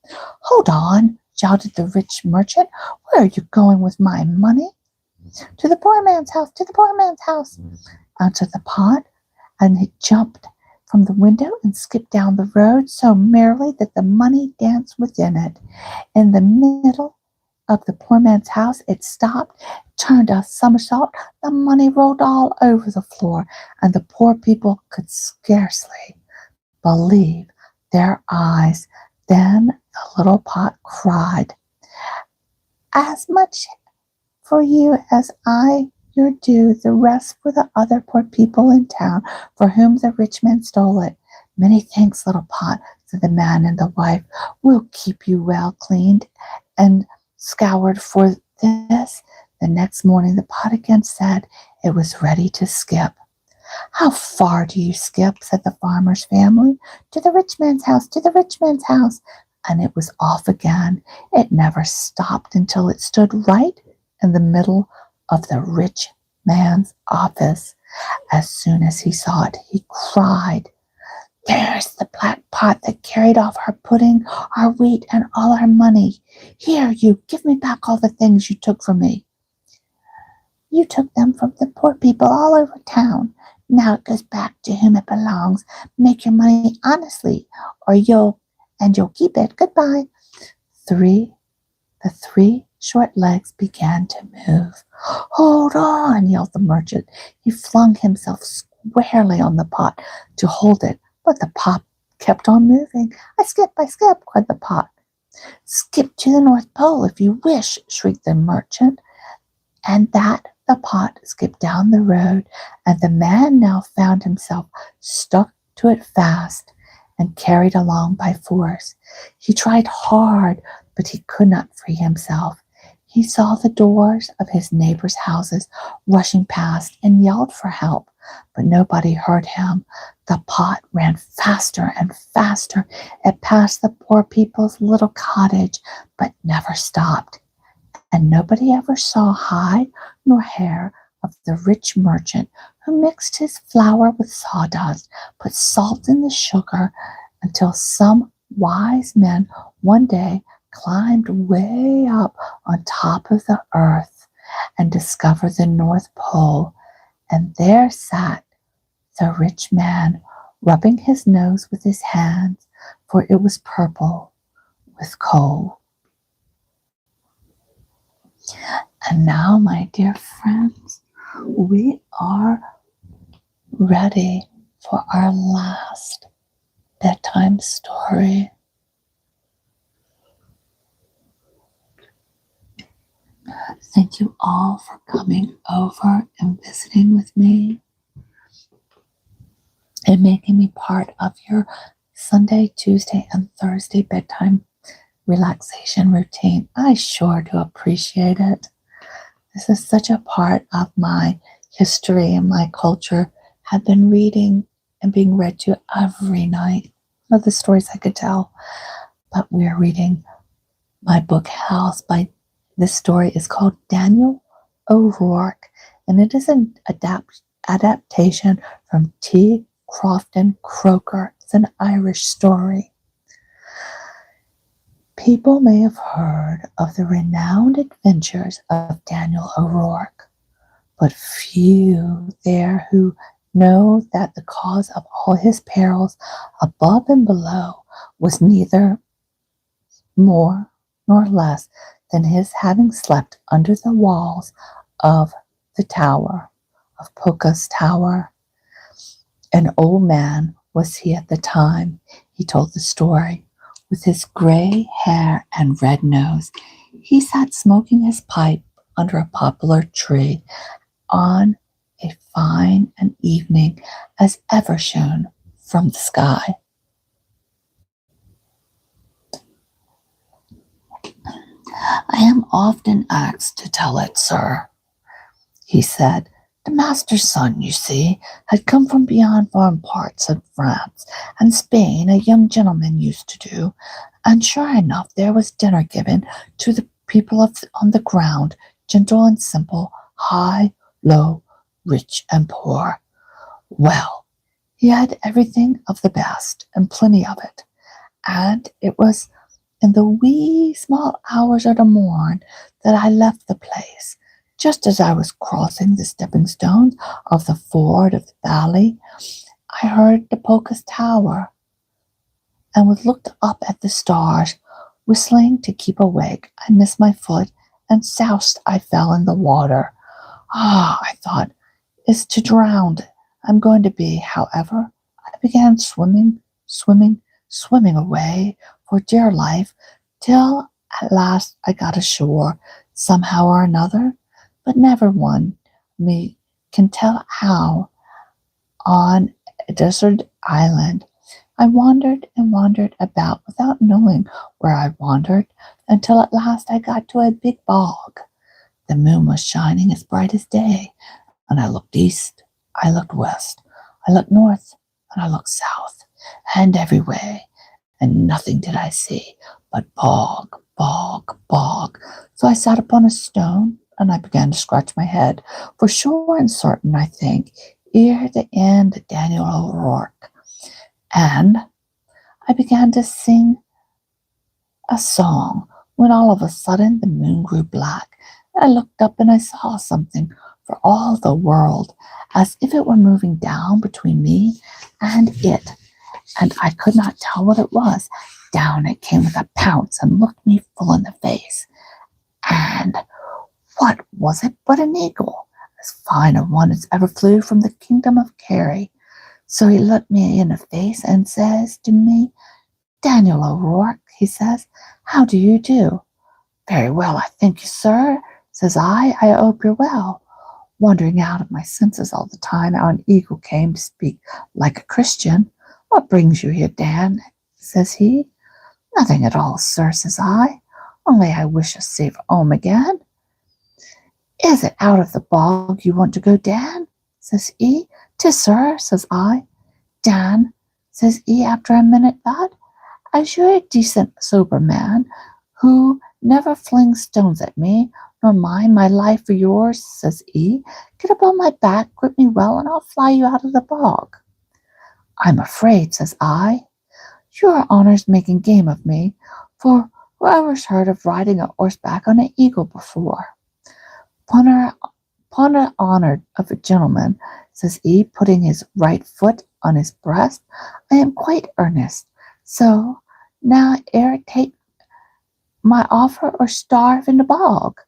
Speaker 1: Hold on, shouted the rich merchant. Where are you going with my money? To the poor man's house, to the poor man's house, answered the pot, and he jumped from the window and skipped down the road so merrily that the money danced within it. In the middle of the poor man's house it stopped, turned a somersault, the money rolled all over the floor, and the poor people could scarcely believe their eyes. Then the little pot cried, As much for you as I your due, the rest for the other poor people in town for whom the rich man stole it. Many thanks, little pot, said the man and the wife. We'll keep you well cleaned and scoured for this. The next morning the pot again said it was ready to skip. How far do you skip? Said the farmer's family. To the rich man's house, to the rich man's house. And it was off again. It never stopped until it stood right in the middle of the rich man's office. As soon as he saw it, he cried, There's the black pot that carried off our pudding, our wheat, and all our money. Here, you, give me back all the things you took from me. You took them from the poor people all over town. Now it goes back to whom it belongs. Make your money honestly, or you'll keep it. Goodbye. The three short legs began to move. Hold on, yelled the merchant. He flung himself squarely on the pot to hold it, But the pot kept on moving. I skip, cried the pot. Skip to the North Pole if you wish, shrieked the merchant. And that the pot skipped down the road, and the man now found himself stuck to it fast and carried along by force. He tried hard, but he could not free himself. He saw the doors of his neighbors' houses rushing past and yelled for help, but nobody heard him. The pot ran faster and faster. It passed the poor people's little cottage, but never stopped. And nobody ever saw hide nor hair of the rich merchant who mixed his flour with sawdust, put salt in the sugar, until some wise men one day climbed way up on top of the earth and discovered the North Pole. And there sat the rich man, rubbing his nose with his hands, for it was purple with cold. And now, my dear friends, we are ready for our last bedtime story. Thank you all for coming over and visiting with me and making me part of your Sunday, Tuesday, and Thursday bedtime relaxation routine. I sure do appreciate it. This is such a part of my history and my culture. Have been reading and being read to every night of the stories I could tell. But we're reading my book House by, this story is called Daniel O'Rourke, and it is an adaptation from T. Crofton Croker. It's an Irish story. People may have heard of the renowned adventures of Daniel O'Rourke, but few there who know that the cause of all his perils above and below was neither more nor less than his having slept under the walls of the tower, of Pucka's tower. An old man was he at the time he told the story. With his gray hair and red nose, he sat smoking his pipe under a poplar tree on a fine an evening as ever shone from the sky. I am often asked to tell it, sir, he said. The master's son, you see, had come from beyond foreign parts of France and Spain, a young gentleman used to do, and sure enough there was dinner given to the people on the ground, gentle and simple, high, low, rich and poor. Well, he had everything of the best, and plenty of it, and it was in the wee small hours of the morn that I left the place. Just as I was crossing the stepping stones of the ford of the valley, I heard the Pucka's tower, and looked up at the stars, whistling to keep awake. I missed my foot, and soused I fell in the water. I thought, it's to drown I'm going to be. However, I began swimming away for dear life, till at last I got ashore, somehow or another, but never one me can tell how. On a desert island, I wandered and wandered about without knowing where I wandered, until at last I got to a big bog. The moon was shining as bright as day, and I looked east, I looked west, I looked north, and I looked south, and every way, and nothing did I see but bog, bog, bog. So I sat upon a stone, and I began to scratch my head, for sure and certain, I think, ere the end of Daniel O'Rourke. And I began to sing a song, when all of a sudden the moon grew black. I looked up and I saw something for all the world as if it were moving down between me and it, and I could not tell what it was. Down it came with a pounce and looked me full in the face. And what was it but an eagle, as fine a one as ever flew from the kingdom of Kerry? So he looked me in the face and says to me, Daniel O'Rourke, he says, how do you do? Very well, I thank you, sir, says I hope you're well. Wandering out of my senses all the time, how an eagle came to speak like a Christian. What brings you here, Dan? Says he. Nothing at all, sir, says I. Only I wish us safe home again. Is it out of the bog you want to go, Dan? Says he. 'Tis, sir, says I. Dan, says he after a minute thought, as you're a decent, sober man, who never flings stones at me, nor mind my life for yours, says he, get up on my back, grip me well, and I'll fly you out of the bog. I'm afraid, says I, your honor's making game of me, for whoever's heard of riding a horseback on an eagle before? Upon the honor of a gentleman, says he, putting his right foot on his breast, I am quite earnest. So now take my offer or starve in the bog.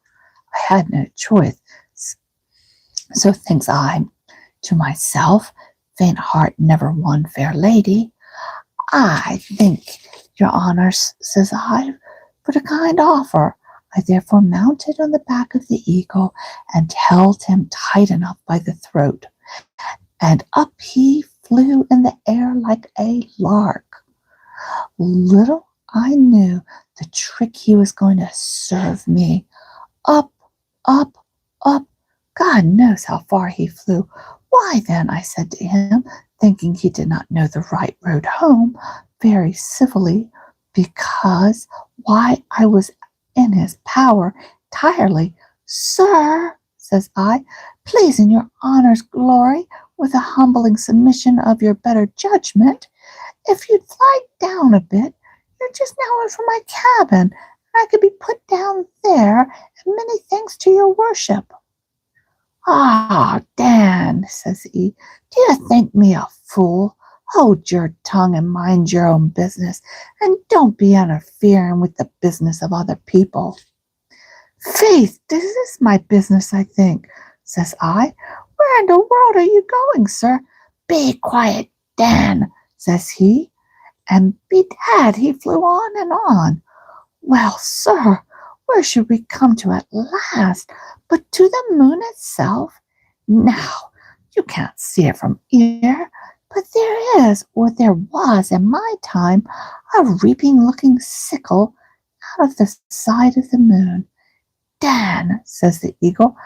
Speaker 1: I had no choice. So thinks I to myself, faint heart never won fair lady. I think, your honors, says I, for a kind offer. I therefore mounted on the back of the eagle and held him tight enough by the throat, and up he flew in the air like a lark. Little I knew the trick he was going to serve me. Up, up, up. God knows how far he flew. Why then, I said to him, thinking he did not know the right road home, very civilly, because why I was in his power entirely. Sir, says I, please in your honor's glory, with a humbling submission of your better judgment, if you'd fly down a bit, you're just now in from my cabin, and I could be put down there, and many thanks to your worship. Ah, Dan, says he, do you think me a fool? Hold your tongue and mind your own business, and don't be interfering with the business of other people. Faith, this is my business, I think, says I. Where in the world are you going, sir? Be quiet, Dan, says he, and bedad he flew on and on. Well, sir, where should we come to at last but to the moon itself? Now, you can't see it from here, but there is, or there was in my time, a reaping-looking sickle out of the side of the moon. Dan, says the eagle,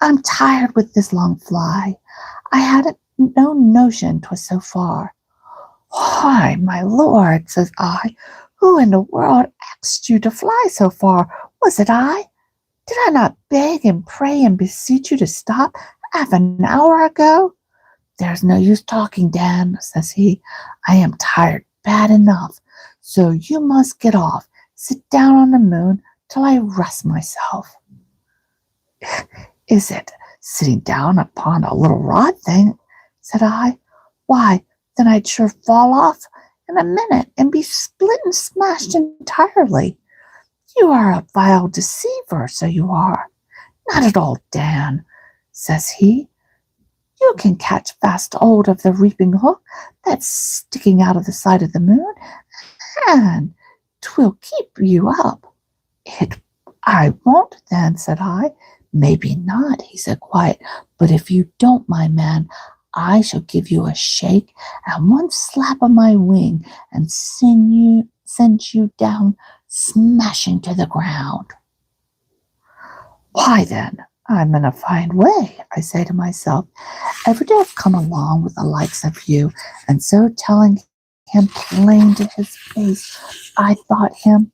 Speaker 1: I'm tired with this long fly. I had no notion 'twas so far. Why, my lord, says I, who in the world asked you to fly so far? Was it I? Did I not beg and pray and beseech you to stop half an hour ago? There's no use talking, Dan, says he. I am tired bad enough, so you must get off. Sit down on the moon till I rest myself. Is it sitting down upon a little rod thing? Said I. Why, then I'd sure fall off in a minute and be split and smashed entirely. You are a vile deceiver, so you are. Not at all, Dan, says he. You can catch fast hold of the reaping hook that's sticking out of the side of the moon, and 'twill keep you up. I won't, then, said I. Maybe not, he said quiet, but if you don't, my man, I shall give you a shake and one slap of my wing and send you down smashing to the ground. Why then, I'm in a fine way, I say to myself, ever to have come along with the likes of you, and so telling him plain to his face I thought him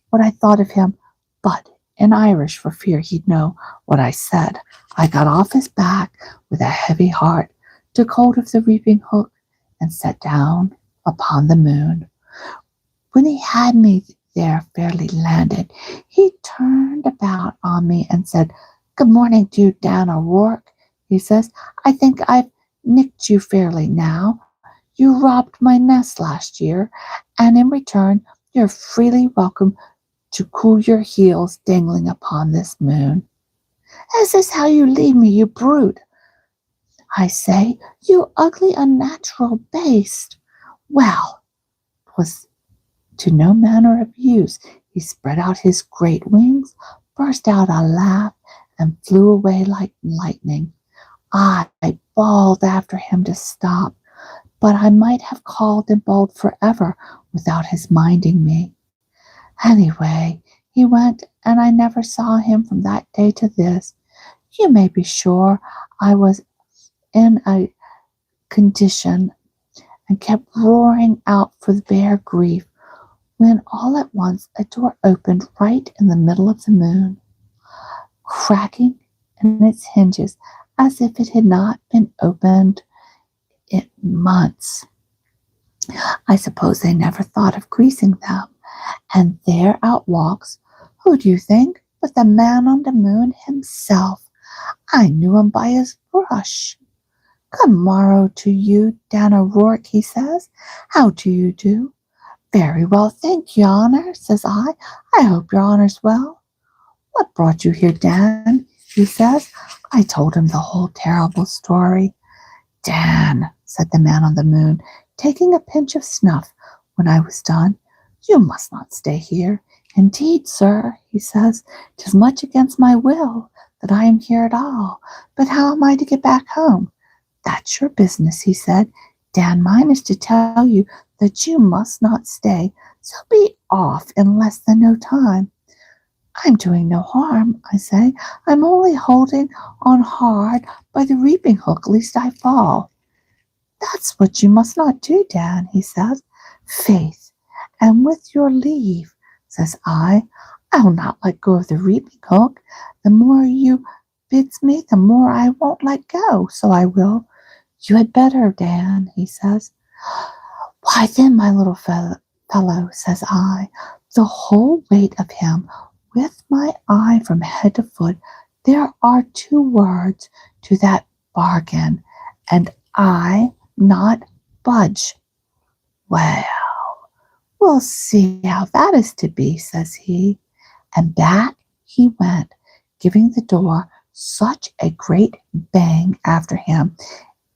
Speaker 1: what I thought of him, but in Irish for fear he'd know what I said. I got off his back with a heavy heart, took hold of the reaping hook, and sat down upon the moon. When he had me there fairly landed, he turned about on me and said, Good morning to you, Dan O'Rourke, he says. I think I've nicked you fairly now. You robbed my nest last year, and in return you're freely welcome to cool your heels dangling upon this moon. Is this how you leave me, you brute? I say, you ugly, unnatural beast. Well, 'twas to no manner of use. He spread out his great wings, burst out a laugh, and flew away like lightning. I bawled after him to stop, but I might have called and bawled forever without his minding me. Anyway, he went, and I never saw him from that day to this. You may be sure I was in a condition and kept roaring out for bare grief, when all at once a door opened right in the middle of the moon, cracking in its hinges as if it had not been opened in months. I suppose they never thought of greasing them. And there out walks, who do you think, but the man on the moon himself. I knew him by his brush. Good morrow to you, Dan O'Rourke, he says. How do you do? Very well, thank you, Honor, says I. I hope your Honor's well. What brought you here, Dan? He says. I told him the whole terrible story. Dan, said the man on the moon, taking a pinch of snuff when I was done, you must not stay here. Indeed, sir, he says, 'tis much against my will that I am here at all. But how am I to get back home? That's your business, he said. Dan, mine is to tell you that you must not stay, so be off in less than no time. I'm doing no harm, I say. I'm only holding on hard by the reaping hook, lest I fall. That's what you must not do, Dan, he says. Faith, and with your leave, says I'll not let go of the reaping hook. The more you bids me, the more I won't let go, so I will. You had better, Dan, he says. Why then, my little fellow, says I, the whole weight of him, with my eye from head to foot, there are 2 words to that bargain, and I not budge. Well, we'll see how that is to be, says he, and back he went, giving the door such a great bang after him,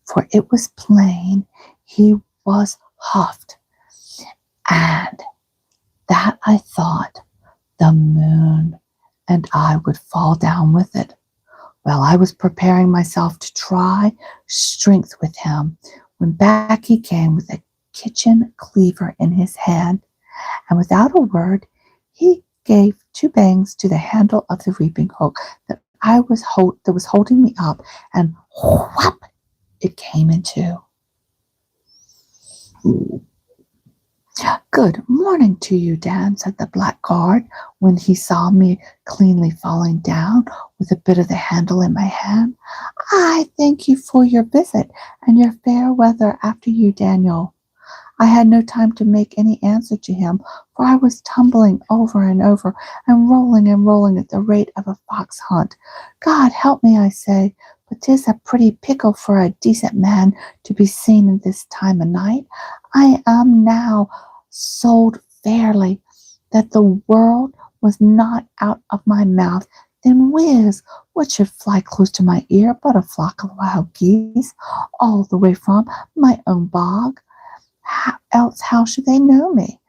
Speaker 1: for it was plain he was huffed, and that I thought the moon and I would fall down with it. Well, I was preparing myself to try strength with him, when back he came with a kitchen cleaver in his hand, and without a word he gave 2 bangs to the handle of the reaping hook that was holding me up, and whap, it came in 2. Good morning to you, Dan, said the blackguard, when he saw me cleanly falling down with a bit of the handle in my hand. I thank you for your visit and your fair weather after you, Daniel. I had no time to make any answer to him, for I was tumbling over and over and rolling at the rate of a fox hunt. God help me, I say, but 'tis a pretty pickle for a decent man to be seen in this time of night. I am now sold fairly that the world was not out of my mouth. Then whiz, what should fly close to my ear but a flock of wild geese, all the way from my own bog? How should they know me?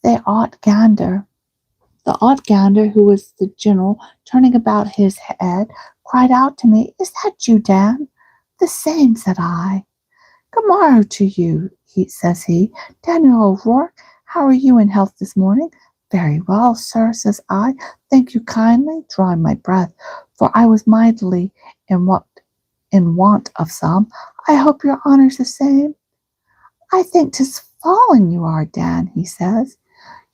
Speaker 1: The odd gander, who was the general, turning about his head, cried out to me, Is that you, Dan? The same, said I. Good morrow to you, says he. Daniel O'Rourke, how are you in health this morning? Very well, sir, says I. Thank you kindly, drawing my breath, for I was mightily in want of some. I hope your honour's the same. I think 'tis falling you are, Dan, he says.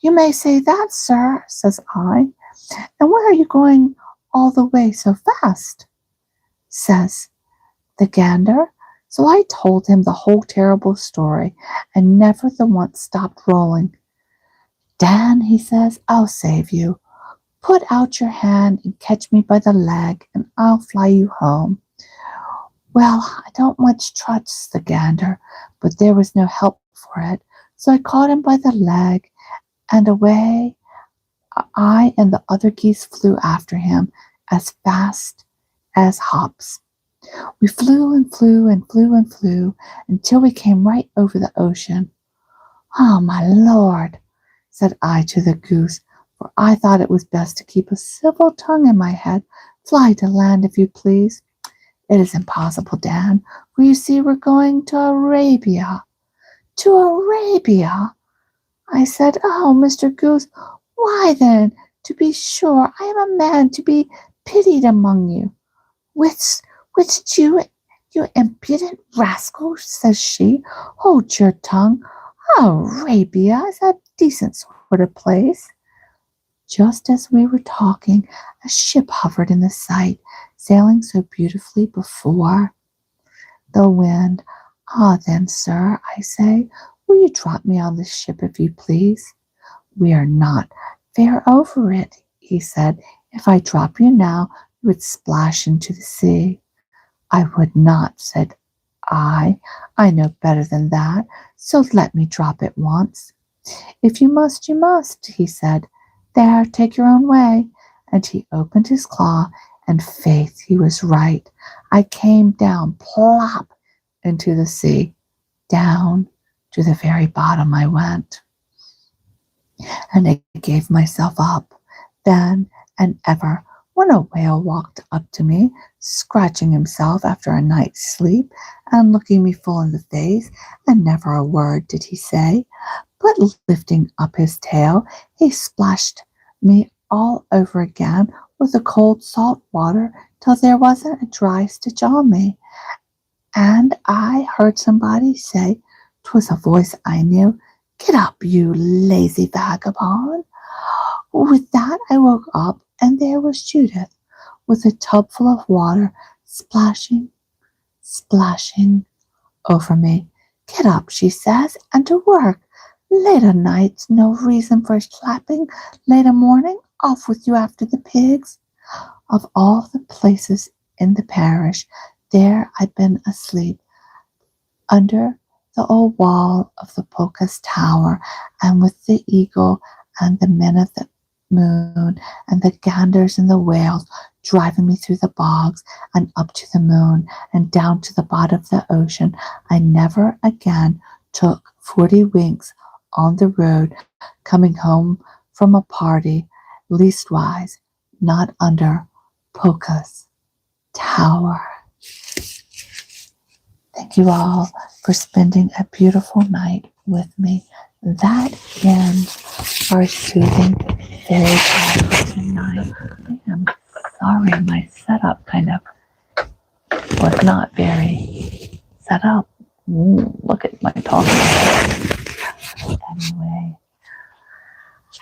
Speaker 1: You may say that, sir, says I. And where are you going all the way so fast? Says the gander. So I told him the whole terrible story, and never the once stopped rolling. Dan, he says, I'll save you. Put out your hand and catch me by the leg, and I'll fly you home. Well, I don't much trust the gander, but there was no help for it, so I caught him by the leg, and away I and the other geese flew after him as fast as hops. We flew and flew and flew and flew until we came right over the ocean. "Oh, my lord," said I to the goose, for I thought it was best to keep a civil tongue in my head. "Fly to land, if you please." "It is impossible, Dan, for you see we're going to Arabia." "To Arabia?" I said. "Oh, Mr. Goose, why then, to be sure, I am a man to be pitied among you." "Which you impudent rascal," says she, "hold your tongue. Arabia is a decent sort of place." Just as we were talking, a ship hovered in the sight, sailing so beautifully before the wind. "Ah, then, sir," I say, "will you drop me on this ship, if you please?" "We are not fair over it," he said. "If I drop you now, you would splash into the sea." "I would not," said I. "I know better than that, so let me drop it once." "If you must, you must," he said. "There, take your own way." And he opened his claw, and faith, he was right. I came down plop into the sea. Down to the very bottom I went, and I gave myself up. Then and ever, when a whale walked up to me, scratching himself after a night's sleep, and looking me full in the face, and never a word did he say, but lifting up his tail, he splashed me all over again with the cold salt water till there wasn't a dry stitch on me. And I heard somebody say, 'twas a voice I knew, "Get up, you lazy vagabond." With that I woke up, and there was Judith, with a tub full of water, splashing, splashing over me. "Get up," she says, "and to work. Late o' night's no reason for slapping. Late o' morning, off with you after the pigs." Of all the places in the parish, there I'd been asleep, under the old wall of the Pocas Tower, and with the eagle and the men of the moon and the ganders and the whales driving me through the bogs and up to the moon and down to the bottom of the ocean. I never again took 40 winks on the road coming home from a party, leastwise not under Pocas Tower. Thank you all for spending a beautiful night with me. That ends our soothing fairy tale for tonight. I am sorry, my setup kind of was not very set up. Look at my talking. Anyway,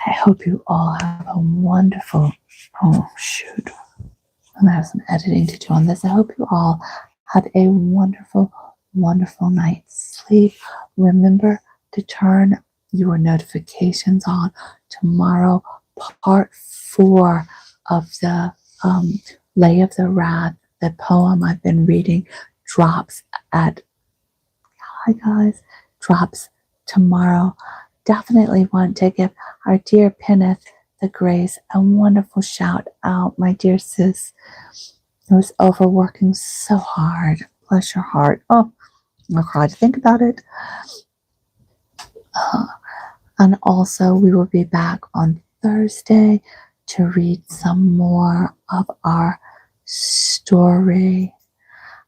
Speaker 1: I hope you all have a wonderful, oh shoot, I'm going to have some editing to do on this. I hope you all had a wonderful, wonderful night's sleep. Remember to turn your notifications on. Tomorrow, part 4 of the Lay of the Wrath, the poem I've been reading, drops tomorrow. Definitely want to give our dear Pinneth the Grace a wonderful shout out, my dear sis, who's overworking so hard. Bless your heart. Oh, I'll cry to think about it. And also, we will be back on Thursday to read some more of our story.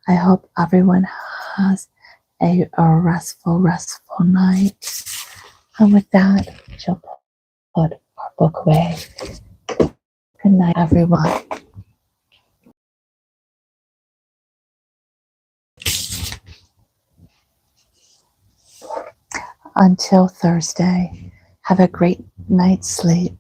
Speaker 1: I hope everyone has a restful night. And with that, she'll put our book away. Good night, everyone. Until Thursday, have a great night's sleep.